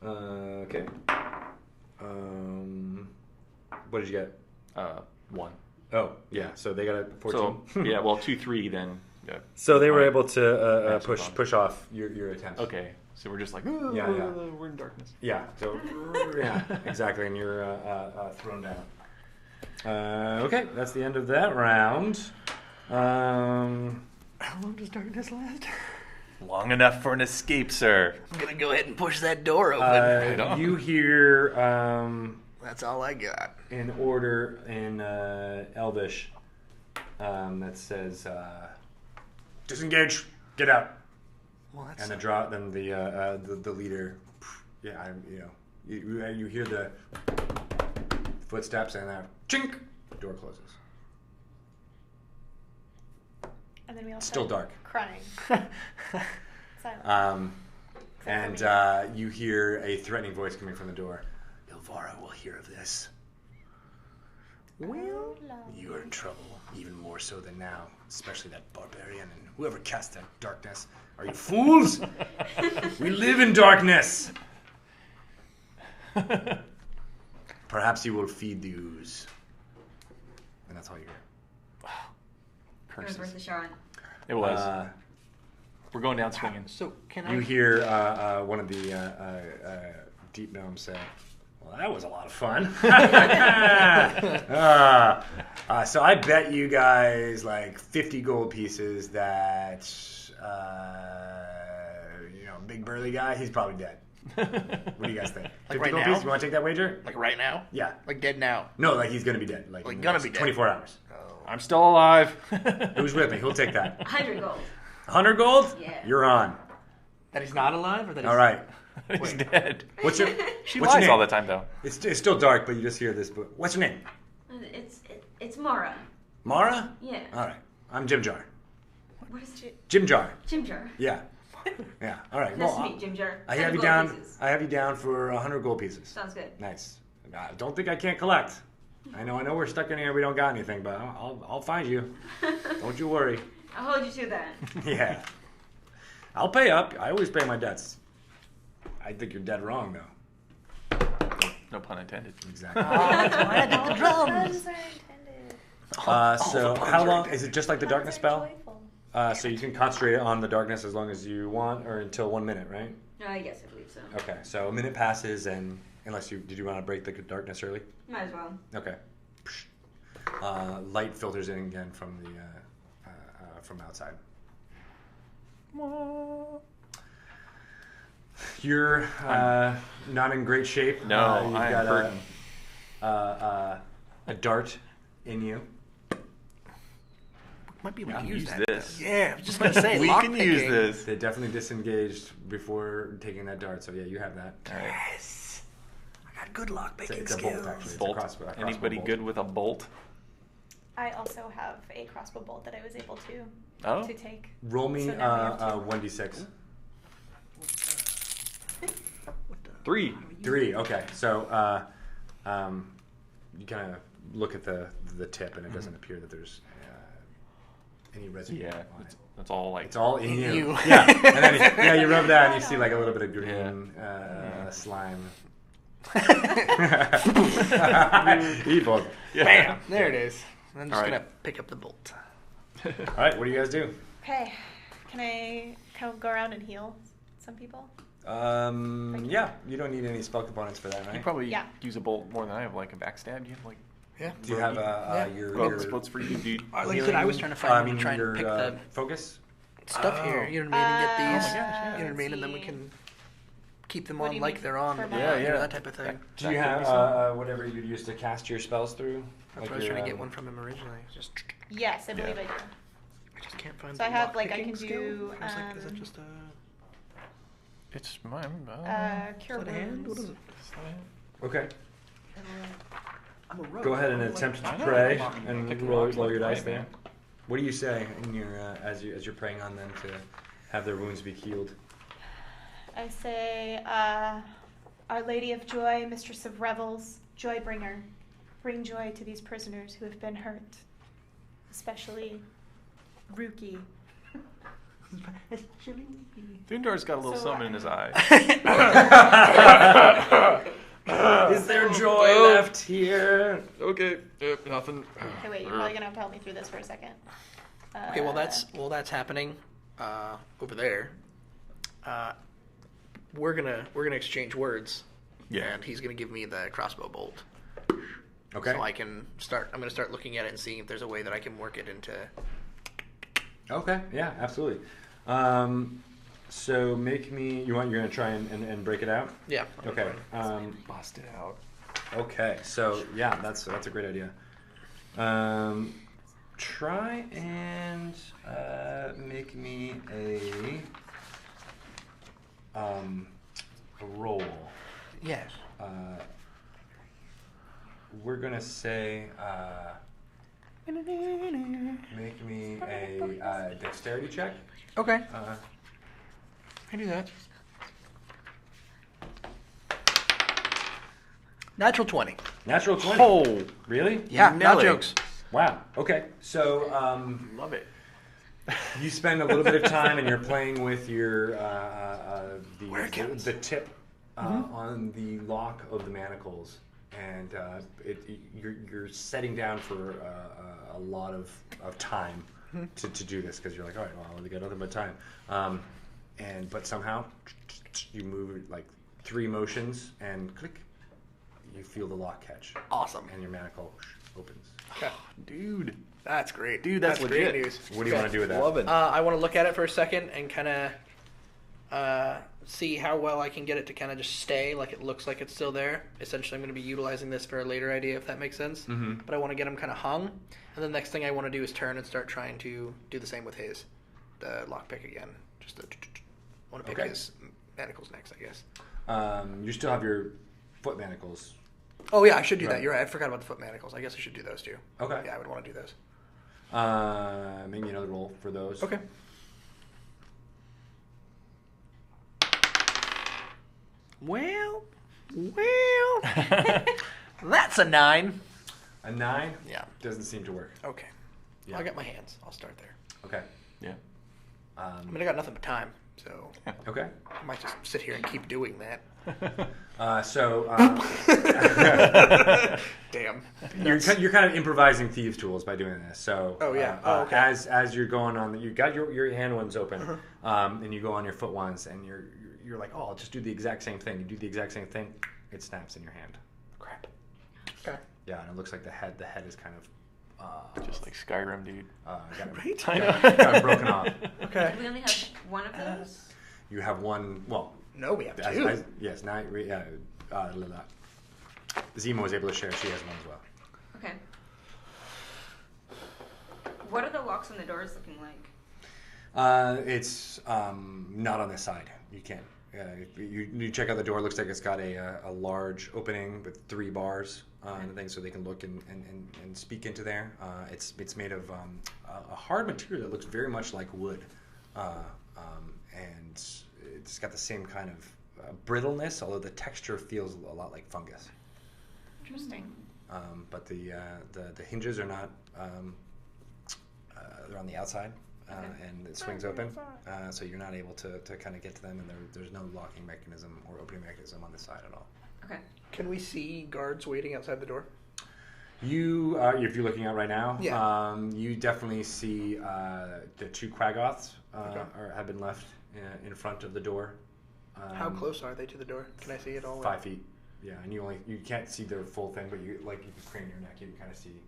Okay. What did you get? 1. Oh, yeah. So they got a 14. So yeah, well 2, 3 then. Yeah. So they were Alright. able to That's push fun. push off your attempts. Okay, so we're just like, Yeah. we're in darkness. Yeah. So yeah, exactly, and you're thrown down. Okay, that's the end of that round. How long does darkness last? Long enough for an escape, sir. I'm gonna go ahead and push that door open. on. You hear That's all I got. an order in Elvish that says, "Disengage, get out." Well, that's And the draw, then the leader, yeah, you hear the footsteps and chink, door closes. And then we all Still start dark. crying. Silent. And you hear a threatening voice coming from the door. Ilvara will hear of this. Well, You are in trouble, even more so than now, especially that barbarian and whoever cast that darkness. Are you fools? We live in darkness. Perhaps you will feed the ooze. And that's all you hear. It was Curses. worth a shot. It was. We're going down swinging. So can You I? hear one of the deep gnomes say, "Well, that was a lot of fun." So I bet you guys like 50 gold pieces that big burly guy, he's probably dead. What do you guys think? 50 right gold now? pieces? You want to take that wager? Like right now? Yeah. Like dead now? No, like he's gonna be dead. Like, Like in the gonna next be dead. 24 hours. I'm still alive. Who's with me? Who'll take that? 100 gold. 100 gold? Yeah. You're on. That he's not alive, or that he's... All right. He's dead. What's your? She what's your lies name? all the time, though. It's still dark, but you just hear this. But what's your name? It's Mara. Mara? Yeah. All right. I'm Jim Jar. What is it? Jim Jar. Jim Jar. Yeah. Yeah. All right. Nice Well, to meet Jim Jar. I have 100 you gold down. pieces. I have you down for 100 gold pieces. Sounds good. Nice. I don't think I can't collect. I know we're stuck in here. We don't got anything, but I'll find you. Don't you worry. I'll hold you to that. Yeah. I'll pay up. I always pay my debts. I think you're dead wrong, though. No pun intended. Exactly. That's why I did the drums. Those are intended. So how long is it? Just like the darkness Puns are spell? joyful. So you can concentrate on the darkness as long as you want, or until 1 minute, right? Yes, I believe so. Okay. So a minute passes, and did you want to break the darkness early? Might as well. Okay. Light filters in again from the from outside. You're not in great shape. No, you've I am got hurting. a dart in you. Might be able We to can use use that. this. Yeah, I was just gonna say. We can use lockpicking. this. They definitely disengaged before taking that dart, so yeah, you have that. All right. Yes. I got good lockpicking It's a skills. bolt, actually. It's a Bolt. crossbow Anybody bolt. good with a bolt? I also have a crossbow bolt that I was able Oh. to take. Roll me So now we have two. 1d6. 3. 3. Okay, so you kind of look at the tip, and it doesn't appear that there's any residue. Yeah, on it. that's all like. It's all in In you. you. Yeah, and then you rub that, and you see like a little bit of green slime. Evil. Yeah. Bam! There it is. I'm just All right. gonna pick up the bolt. All right, what do you guys do? Okay. Can I kind of go around and heal some people? Yeah, you don't need any spell components for that, You right? probably Yeah. use a bolt more than I have, like a backstab. You have like. Yeah. Do you have your What's for you, dude? Like I said, I was trying to find one to try your and pick the focus? stuff here. You know what I mean? And get these. Oh my gosh, yeah. You know what I mean? And then we See. can keep them What do on you like mean? they're on. For You my- know, Yeah. that type of thing. Do you have whatever you'd use to cast your spells through? That's what I was trying to get one from him originally. Just Yes, I believe I do. I just can't find So I have, like, I can do, is that just a... It's mine. cure Is that a hand? What wounds. is it? Okay. I'm a rogue. Go ahead and I'm attempt I to know. pray Pick and the roll rocks your like dice pray, there. man. What do you say in your as you're praying on them to have their wounds be healed? I say, Our Lady of Joy, Mistress of Revels, Joy Bringer, bring joy to these prisoners who have been hurt, especially Ruki. Thoondaar's got a little So, something in his eye. Is there joy left here? Okay, nothing. Okay, wait, you're probably gonna have to help me through this for a second. Okay, well that's happening over there. We're gonna exchange words. Yeah. And he's gonna give me the crossbow bolt. Okay. So I can start. I'm gonna start looking at it and seeing if there's a way that I can work it into. Okay. Yeah. Absolutely. So make me. You're gonna try and break it out. Yeah. Okay. Bust it out. Okay. So yeah, that's a great idea. Try and make me a roll. Yes. We're gonna say make me a dexterity check. Okay. I do that. Natural 20. Natural 20. Oh, Really? Yeah, no Nelly. jokes. Wow. Okay. So love it. you spend a little bit of time and you're playing with your Where it counts. the tip on the lock of the manacles, and you're setting down for a lot of time to do this because you're like, all right, well, we got nothing but time, but somehow you move like 3 motions and click, you feel the lock catch. Awesome. And your manacle opens. Okay. Dude. That's great. Dude, that's great legit. news. What do you want to do with that? Love it. I want to look at it for a second and kind of see how well I can get it to kind of just stay like it looks like it's still there. Essentially, I'm going to be utilizing this for a later idea, if that makes sense. Mm-hmm. But I want to get him kind of hung. And the next thing I want to do is turn and start trying to do the same with his. The lockpick again. Just to want to pick Okay. his manacles next, I guess. You still have your foot manacles. Oh, yeah, I should do Right. that. You're right. I forgot about the foot manacles. I guess I should do those too. Okay. Yeah, I would want to do those. Make me another roll for those. Okay. Well, that's a 9. A 9? Yeah. Doesn't seem to work. Okay. Yeah. I'll get my hands. I'll start there. Okay. Yeah. I mean, I got nothing but time, so Okay. I might just sit here and keep doing that. Damn. You're kind of improvising thieves' tools by doing this. So Oh, yeah. Okay. as you're going on, you got your hand ones open, and you go on your foot ones, and you're like, oh, I'll just do the exact same thing. You do the exact same thing, it snaps in your hand. Crap. Okay. Yeah, and it looks like the head is kind of Just like Skyrim, dude. got broken off. Okay. We only have one of those. You have one. Well, No, we have two. yes. Now, Zima was able to share. She has one as well. Okay. What are the locks on the doors looking like? It's not on this side. You can't. You check out the door. It looks like it's got a large opening with 3 bars and things, so they can look and speak into there. It's made of a hard material that looks very much like wood, and it's got the same kind of brittleness, although the texture feels a lot like fungus. Interesting. But the hinges are not. They're on the outside. And it swings open, so you're not able to kind of get to them, and there's no locking mechanism or opening mechanism on this side at all. Okay. Can we see guards waiting outside the door? You, if you're looking out right now, you definitely see the 2 Quaggoths have been left in front of the door. How close are they to the door? Can I see it all? 5 feet. Yeah, and you can't see their full thing, but you can crane your neck, you can kind of see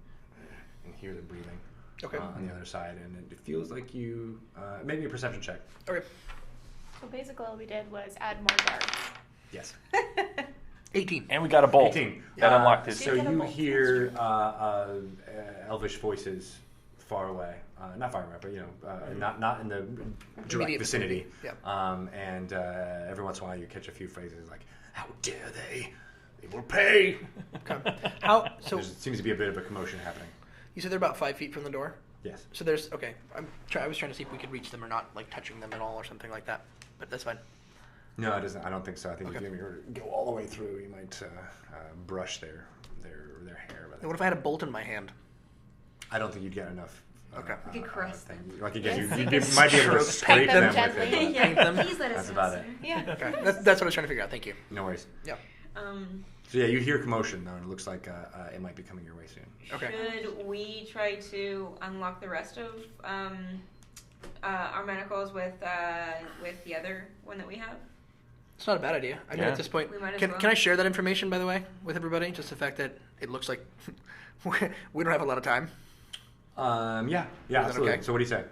and hear them breathing. Okay. On the other side, and it feels like you maybe a perception check. Okay. So basically all we did was add more guards. Yes. 18. And we got a bolt 18. that unlocked it. So you hear elvish voices far away. Not far away, but not in the direct vicinity. Yeah. And every once in a while you catch a few phrases like, "How dare they? They will pay." Okay. So there seems to be a bit of a commotion happening. You said they're about 5 feet from the door? Yes. So there's, okay, I was trying to see if we could reach them or not, like touching them at all or something like that. But that's fine. No, it doesn't. I don't think so. I think Okay. if you go all the way through, you might brush their hair. And what if I had a bolt in my hand? I don't think you'd get enough. Okay. You could caress them. Like again, you might be able to scrape them them gently. with it. Paint them? Please let us That's know, about sir. it. Yeah. Okay. That's what I was trying to figure out. Thank you. No worries. Yeah. So yeah, you hear commotion though, and it looks like it might be coming your way soon. Okay. Should we try to unlock the rest of our manacles with the other one that we have? It's not a bad idea. I mean, at this point, We might as can well. I share that information, by the way, with everybody? Just the fact that it looks like we don't have a lot of time. Yeah, absolutely. okay? So what do you say?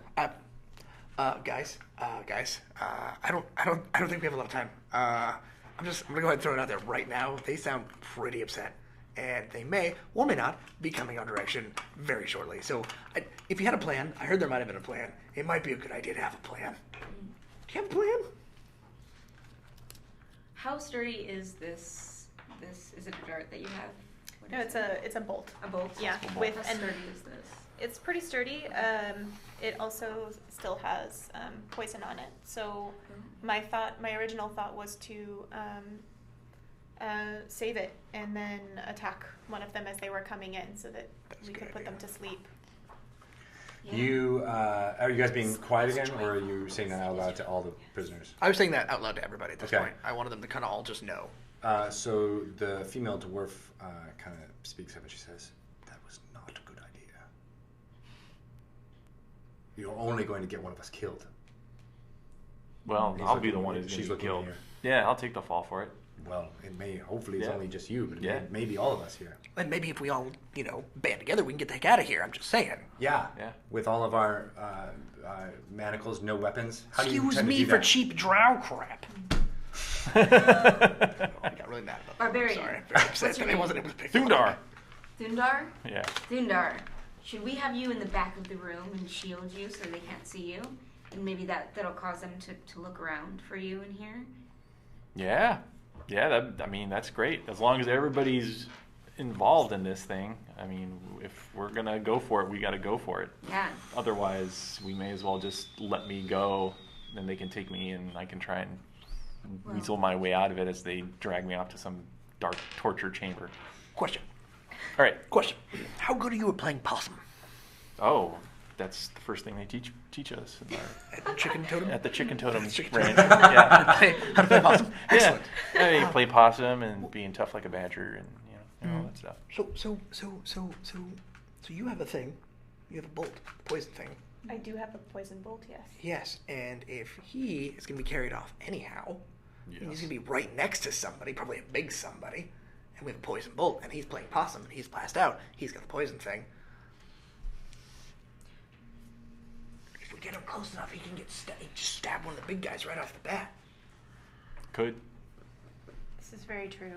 Guys, I don't think we have a lot of time. I'm gonna go ahead and throw it out there right now. They sound pretty upset, and they may or may not be coming our direction very shortly. So, if you had a plan, I heard there might have been a plan. It might be a good idea to have a plan. Do you have a plan? How sturdy is this? Is it a dart that you have? What No, is it's a bolt. a bolt. Yeah, How with sturdy is this? It's pretty sturdy. It also still has poison on it. So my original thought was to save it and then attack one of them as they were coming in, so that we could put them to sleep. Yeah. You are you guys being quiet again, or are you saying that out loud to all the prisoners? I was saying that out loud to everybody at this Okay. point. I wanted them to kind of all just know. So the female dwarf kind of speaks up and she says, "That was not a good idea. You're only going to get one of us killed." Well, He's I'll looking be the at one you. who's going She's to get looking at killed. you. Yeah, I'll take the fall for it. Well, it may. Hopefully, it's Yeah. only just you, but Yeah. it may be all of us here. And maybe if we all, band together, we can get the heck out of here. I'm just saying. Yeah. Yeah. With all of our manacles, no weapons. How do you Excuse intend to me do for that? cheap drow crap. I got really mad about that. Barbarian. Sorry. Very upset What's your that I name? wasn't able to pick them up. Thoondaar. Thoondaar? Yeah. Thoondaar, should we have you in the back of the room and shield you so they can't see you? And maybe that'll cause them to look around for you in here? Yeah. Yeah, that's great. As long as everybody's involved in this thing. I mean, if we're going to go for it, we got to go for it. Yeah. Otherwise, we may as well just let me go, then they can take me and I can try and weasel my way out of it as they drag me off to some dark torture chamber. Question. All right. Question. How good are you at playing possum? Oh, that's the first thing they teach us in At the chicken totem? at the chicken totem Chicken ranch. totem. Yeah. How to play possum? Excellent. Yeah. I mean, play possum and being tough like a badger and all that stuff. So you have a thing. You have a bolt, a poison thing. I do have a poison bolt, yes. Yes, and if he is going to be carried off anyhow, and he's Yes. going to be right next to somebody, probably a big somebody, and we have a poison bolt, and he's playing possum, and he's passed out, he's got the poison thing. If we get him close enough, he can just stab one of the big guys right off the bat. Could. This is very true.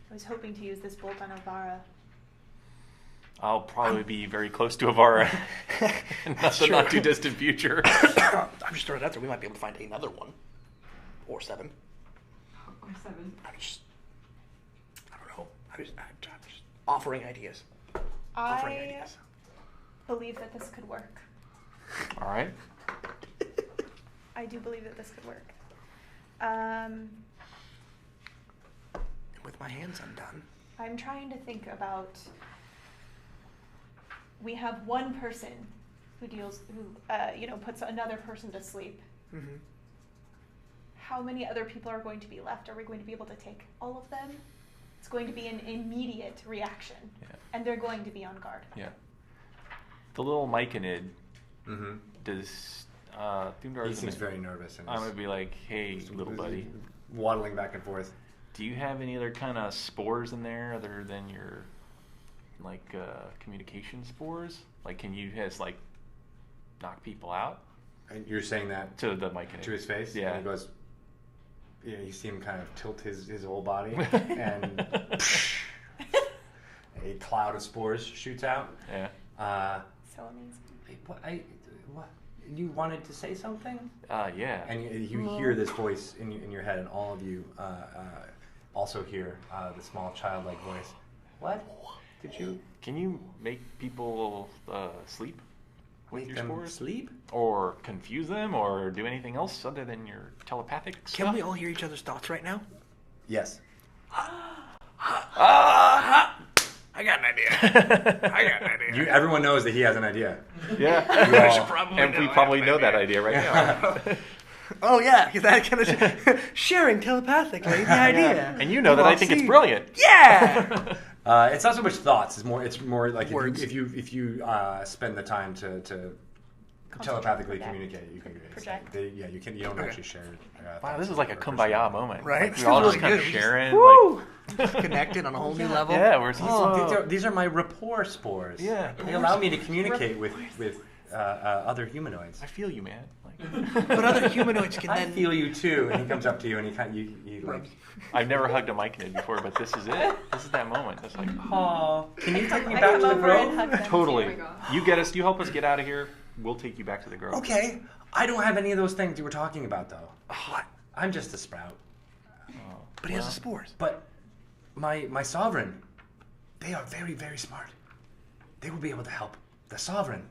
I was hoping to use this bolt on Avara. I'll probably be very close to Avara in the Sure. not too distant future. I'm just throwing it out there. We might be able to find another one. Or 7. Or 7. I don't know. I'm just offering ideas. Offering I ideas. believe that this could work. All right. I do believe that this could work. With my hands undone. I'm trying to think about. We have one person who puts another person to sleep. Mm-hmm. How many other people are going to be left? Are we going to be able to take all of them? It's going to be an immediate reaction, Yeah. and they're going to be on guard. Yeah. The little Myconid, Mm-hmm. does Thoondaar? He seems very nervous and I'm gonna be like, hey, little buddy, waddling back and forth. do you have any other kind of spores in there other than your communication spores? Like, can you just knock people out? And you're saying that To the Myconid. to his face? Yeah. And he goes, yeah, you see him kind of tilt his whole body, and a cloud of spores shoots out. Yeah. So amazing. They What? You wanted to say something? Yeah. And you hear this voice in your head, and all of you also hear the small childlike voice. What? Did you? Can you make people sleep with Make your them spores? sleep? Or confuse them, or do anything else other than your telepathic stuff? Can we all hear each other's thoughts right now? Yes. I got an idea. Everyone knows that he has an idea. Yeah. You all- should probably and we probably know that idea right now. Oh yeah, because that kind of sharing telepathically the idea. And you know that I think it's brilliant. Yeah. It's not so much thoughts. It's more like Words. if you spend the time to telepathically communicate, you can Project. you don't actually share. Wow, this thoughts is like a or kumbaya moment. Right? Like, we're all This just is kind of really good. sharing. Woo! Just connected on a whole new level. Yeah, we're These are my rapport spores. Yeah. They allow me to communicate with other humanoids. I feel you, man. Like, But other humanoids can I then feel you too, and he comes up to you and he like, I've never hugged a myconid before, but this is it. This is that moment. It's like, oh, can you take me I back come to the over and grove? hug them. totally. Oh my God. You help us get out of here. We'll take you back to the grove. Okay, I don't have any of those things you were talking about though. what? I'm just a sprout. But he has the spores. But my sovereign, they are very, very smart. They will be able to help. The sovereign,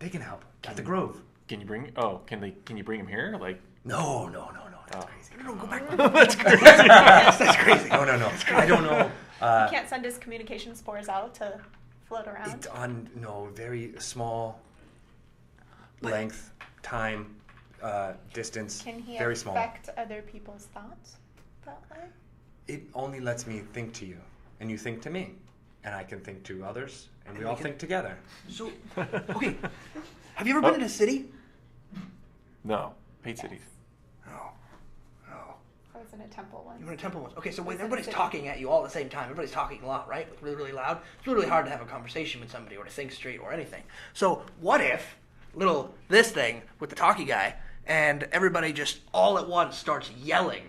they can help at the grove. Can you bring? Can you bring him here? Like, No. That's Oh. crazy. No, go back. That's crazy. That's crazy. No. I don't know. You can't send his communication spores out to float around. It's on very small length, time, distance. Can he very small. affect other people's thoughts that way? It only lets me think to you, and you think to me, and I can think to others, and we all think together. So, okay. Have you ever been in a city? no, hate cities. No. I was in a temple once. You were in a temple once. Okay, so when Was in a everybody's city. talking at you all at the same time, everybody's talking a lot, right? Like really, really loud. It's really, really hard to have a conversation with somebody or to think straight or anything. So what if this thing with the talkie guy and everybody just all at once starts yelling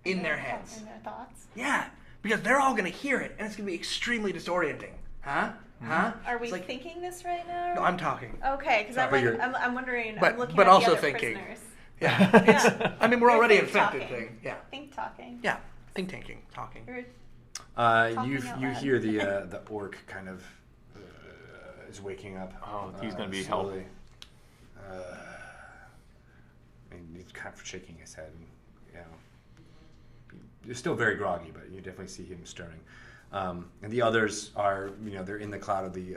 in their heads? In their thoughts. Yeah, because they're all going to hear it and it's going to be extremely disorienting. Huh? Are we It's like- thinking this right now? No, I'm talking. Okay, because But you're- I'm wondering. But- I'm looking but at also the other thinking. prisoners. Yeah. Yeah. I mean, we're You're already think infected talking. thing. Yeah. Think talking. Yeah. Think tanking. Talking. You're You Talking out you loud. hear the orc kind of is waking up. Oh, he's gonna be slowly. And he's kind of shaking his head. And, you're still very groggy, but you definitely see him stirring. And the others are, they're in the cloud of the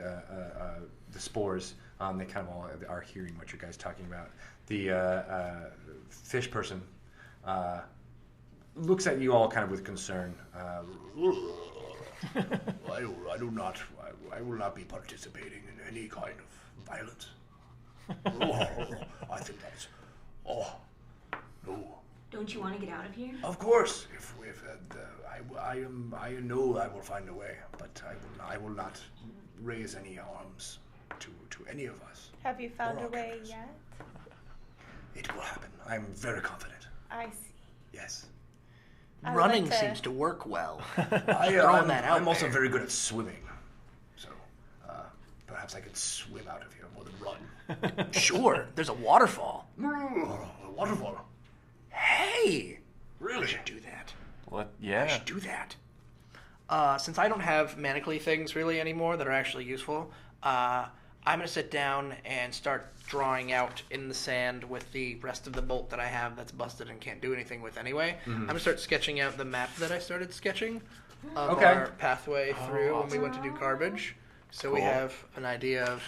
spores. They kind of all are hearing what you guys talking about. The fish person looks at you all kind of with concern. I will not be participating in any kind of violence. I think that's, no. Don't you want to get out of here? Of course, if I know I will find a way, but I will not raise any arms to any of us. Have you found a Marrok way has. yet? It will happen. I'm very confident. I see. Yes. I would Running like to- seems to work well. I'm, that out I'm also there. very good at swimming, so perhaps I could swim out of here more than run. Sure, there's a waterfall. Waterfall. Hey, Really? I should do that. What? I Yeah. should do that. Since I don't have manically things really anymore that are actually useful, I'm going to sit down and start drawing out in the sand with the rest of the bolt that I have that's busted and can't do anything with anyway. I'm going to start sketching out the map that I started sketching of Okay. our pathway through when we awesome. went to do garbage. So we Cool. have an idea of,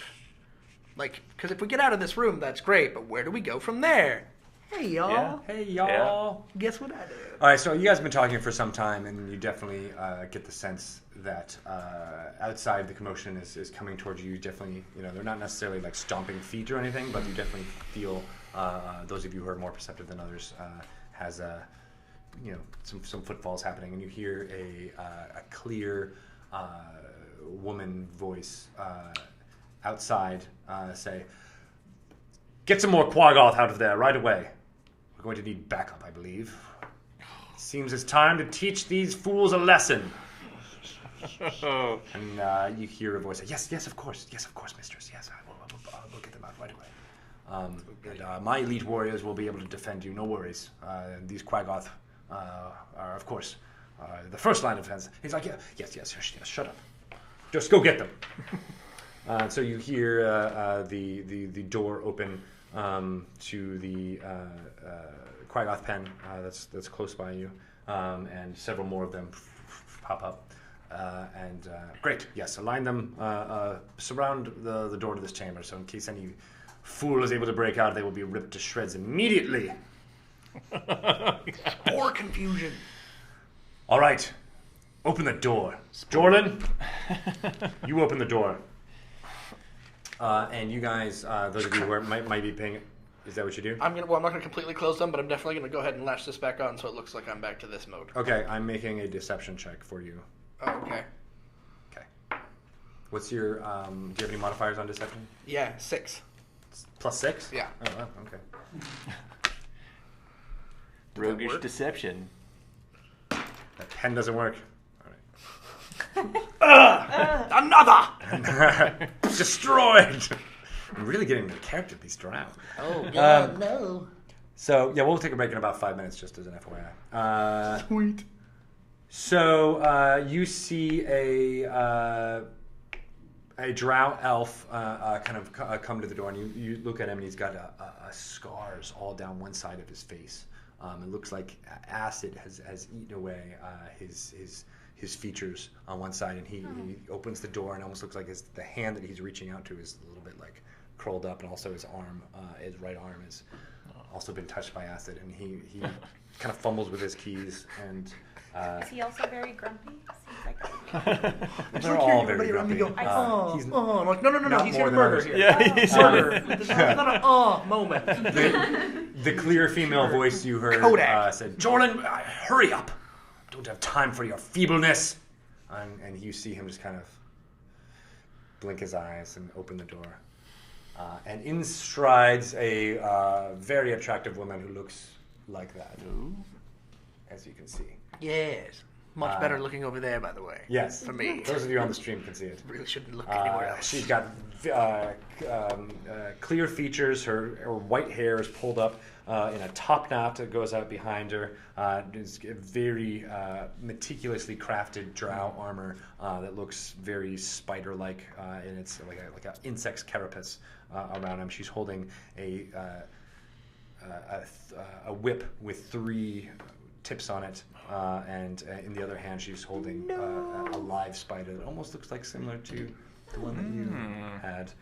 because if we get out of this room, that's great, but where do we go from there? Hey, y'all. Yeah. Hey, y'all. Guess what I did? All right, so you guys have been talking for some time, and you definitely get the sense that outside the commotion is coming towards you. You definitely, they're not necessarily like stomping feet or anything, but you definitely feel, those of you who are more perceptive than others, has some footfalls happening, and you hear a clear woman voice outside say, "Get some more Quaggoth out of there right away. We're going to need backup, I believe. Seems it's time to teach these fools a lesson." And you hear a voice say, yes, of course, mistress. Yes, we'll get them out right away. My elite warriors will be able to defend you, no worries. These Quaggoth are, of course, the first line of defense. He's like, yes, shut up. Just go get them. So you hear the door open to the Quaggoth pen that's close by you, and several more of them pop up. Great, yes, align them, surround the door to this chamber, so in case any fool is able to break out, they will be ripped to shreds immediately. More confusion. All right, open the door. Jordan, you open the door. And you guys, those of you who might be paying, is that what you do? I'm not going to completely close them, but I'm definitely going to go ahead and latch this back on so it looks like I'm back to this mode. Okay, I'm making a deception check for you. Oh, okay. Okay. What's your, do you have any modifiers on deception? Yeah, 6. +6? Yeah. Oh, wow, okay. Roguish deception. That pen doesn't work. All Another! right. Destroyed! I'm really getting the character of these Drow. Oh, God, no. So, yeah, we'll take a break in about 5 minutes, just as an FYI. Sweet. So, you see a Drow elf kind of come to the door, and you look at him, and he's got scars all down one side of his face. It looks like acid has eaten away his features on one side, and he opens the door, and it almost looks like the hand that he's reaching out to is a little bit like curled up, and also his arm, his right arm, has also been touched by acid, and he kind of fumbles with his keys, and Is he also very grumpy? Seems like they're all very grumpy. I'm like, no, not he's more here to than murder others. here. Yeah, he's Murder. This is not a moment. The clear female voice you heard said, "Jordan, hurry up! Don't have time for your feebleness." And you see him just kind of blink his eyes and open the door. And in strides a very attractive woman who looks like that, as you can see. Yes. Much better looking over there, by the way. Yes. For me. Those of you on the stream can see it. Really shouldn't look anywhere else. She's got clear features. Her white hair is pulled up in a top knot that goes out behind her. It's very meticulously crafted Drow armor that looks very spider-like, and it's like an insect's carapace around him. She's holding a whip with 3 tips on it, and in the other hand she's holding a live spider that almost looks like similar to the one that you had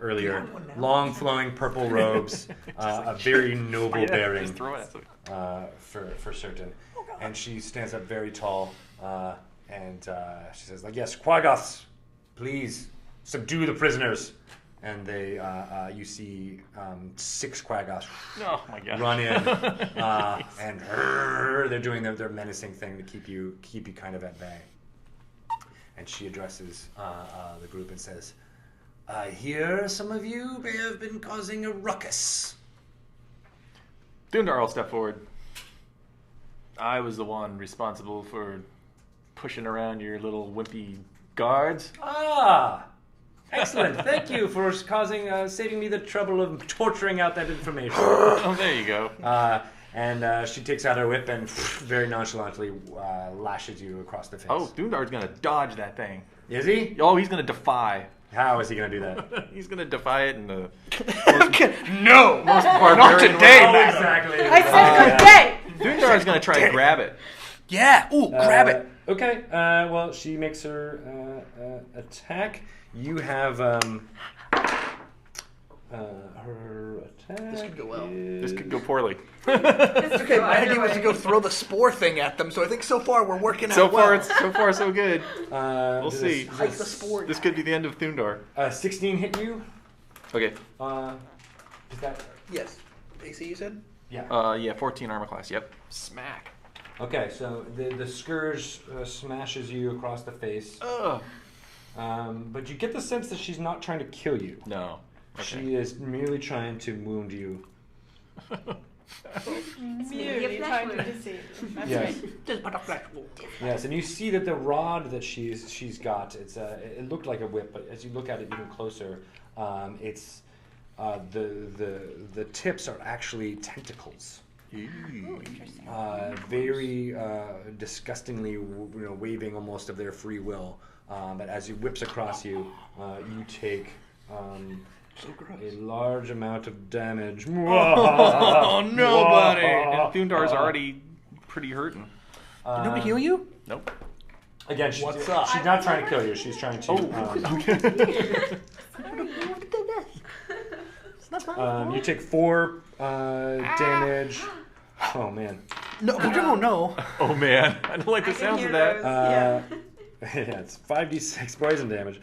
earlier. Long flowing purple robes, a very noble bearing, Just throw it at for certain. And she stands up very tall, and she says, like, "Yes, Quaggoths, please subdue the prisoners." And they, you see 6 Quaggoths Oh my god. run in, and they're doing their menacing thing to keep you kind of at bay. And she addresses the group and says, "I hear some of you may have been causing a ruckus." Thoondaar will step forward. I was the one responsible for pushing around your little wimpy guards. Ah! Excellent. Thank you for saving me the trouble of torturing out that information. Oh, there you go. And she takes out her whip and very nonchalantly lashes you across the face. Oh, Thoondaar's gonna dodge that thing. Is he? Oh, he's gonna defy. How is he going to do that? He's gonna defy it in the No! most Not barbarian today, way. man. Exactly. I said good day. Thoondaar's gonna try to grab it. Yeah! Ooh, grab it! Okay. Well, she makes her attack. You have her attack. This could go well. This could go poorly. Okay, my idea was to go throw the spore thing at them, so I think so far we're working out So well. far so good. We'll see. Hike the spore. This could be the end of Thoondaar. 16 hit you. Okay. Is that? Yes. AC, you said? Yeah. Yeah, 14 armor class. Yep. Smack. Okay, so the scourge smashes you across the face. Ugh. But you get the sense that she's not trying to kill you. No. Okay. She is merely trying to wound you. Merely trying to deceive. That's Yes. right. Just but a flesh wound. Yes, and you see that the rod that she's got, it looked like a whip, but as you look at it even closer, it's the tips are actually tentacles. Ooh, interesting. Very disgustingly, waving almost of their free will. But as he whips across you, you take a large amount of damage. Oh, nobody! And Thoondaar's already pretty hurting. Did nobody heal you? Nope. Again, What's up? she's not trying to kill you. She's trying to. It's not my fault. You take 4 damage. Oh man. No, no. Oh man, I don't like the I can sounds hear of that. those. Yeah, it's 5d6 poison damage.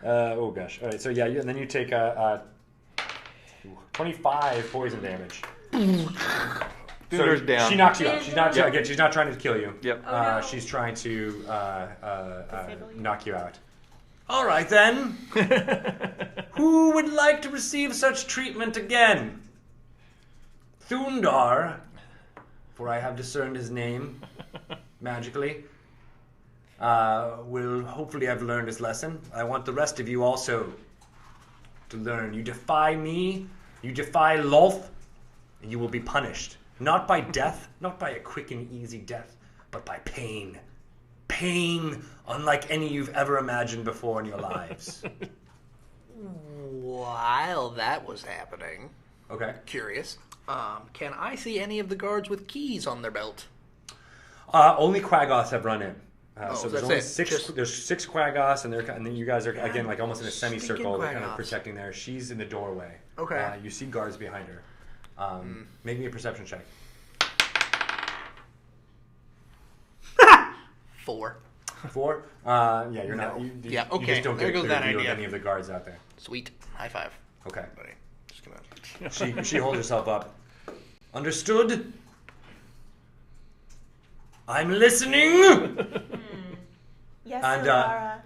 Oh gosh. All right. So yeah, and then you take 25 poison damage. Thoondaar's down. She knocks you out. She's not Yep. again. She's not trying to kill you. Yep. Oh, no. She's trying to Disable you? knock you out. All right then. Who would like to receive such treatment again? Thoondaar, for I have discerned his name magically, will hopefully have learned his lesson. I want the rest of you also to learn. You defy me, you defy Lolth, and you will be punished. Not by death, not by a quick and easy death, but by pain. Pain unlike any you've ever imagined before in your lives. While that was happening, Okay. curious, can I see any of the guards with keys on their belt? Only Quaggoths have run in. So there's that's only it. 6. Just- There's 6 Quaggoths, and then you guys are again like almost in a semicircle. They're kind of Quaggoths. protecting there. She's in the doorway. Okay. You see guards behind her. Make me a perception check. 4. 4. Yeah, you're not. You Yeah, You okay. just don't There get a goes clear that view of idea. any of the guards out there. Sweet. High five, Okay. buddy. Just gonna. She holds herself up. Understood. I'm listening. Yes, And, Lara.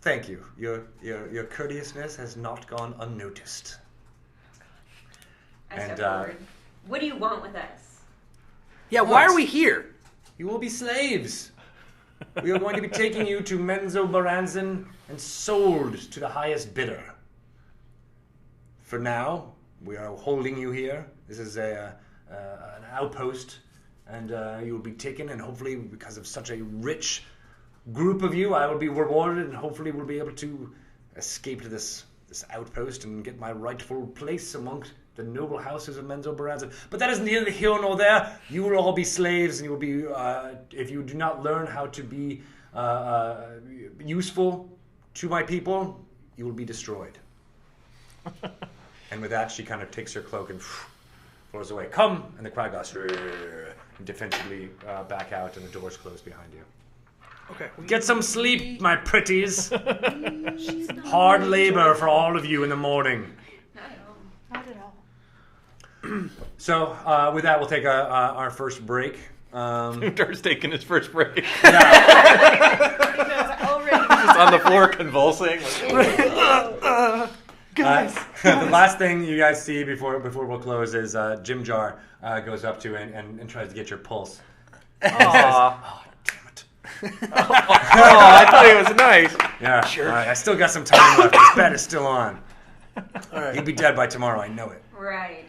Thank you. Your courteousness has not gone unnoticed. I And, step forward. What do you want with us? Yeah, why What? are we here? You will be slaves. We are going to be taking you to Menzo Baranzan and sold to the highest bidder. For now, we are holding you here. This is an outpost, and you will be taken, and hopefully, because of such a rich group of you, I will be rewarded, and hopefully we'll be able to escape to this outpost and get my rightful place amongst the noble houses of Menzo Baranzan. But that is neither here nor there. You will all be slaves, and you will be, if you do not learn how to be useful to my people, you will be destroyed. And with that, she kind of takes her cloak and floors away. Come! And the Quaggoths defensively back out, and the doors close behind you. Okay. Get some sleep, my pretties. Hard labor for all of you in the morning. Not at all. Not at all. So, with that, we'll take our first break. Thoondaar's taking his first break. Already. Just on the floor convulsing. Guys. The last thing you guys see before we'll close is Jim Jar goes up to you and tries to get your pulse. Aw. Damn it. I thought he was nice. Yeah, Sure. all right, I still got some time left. This bet is still on. All right. He'll be dead by tomorrow, I know it. Right.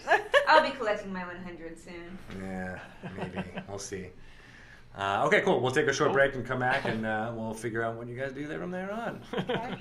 I'll be collecting my 100 soon. Yeah, maybe. We'll see. Okay, cool. We'll take a short break and come back, and we'll figure out what you guys do there from there on. Okay. All right.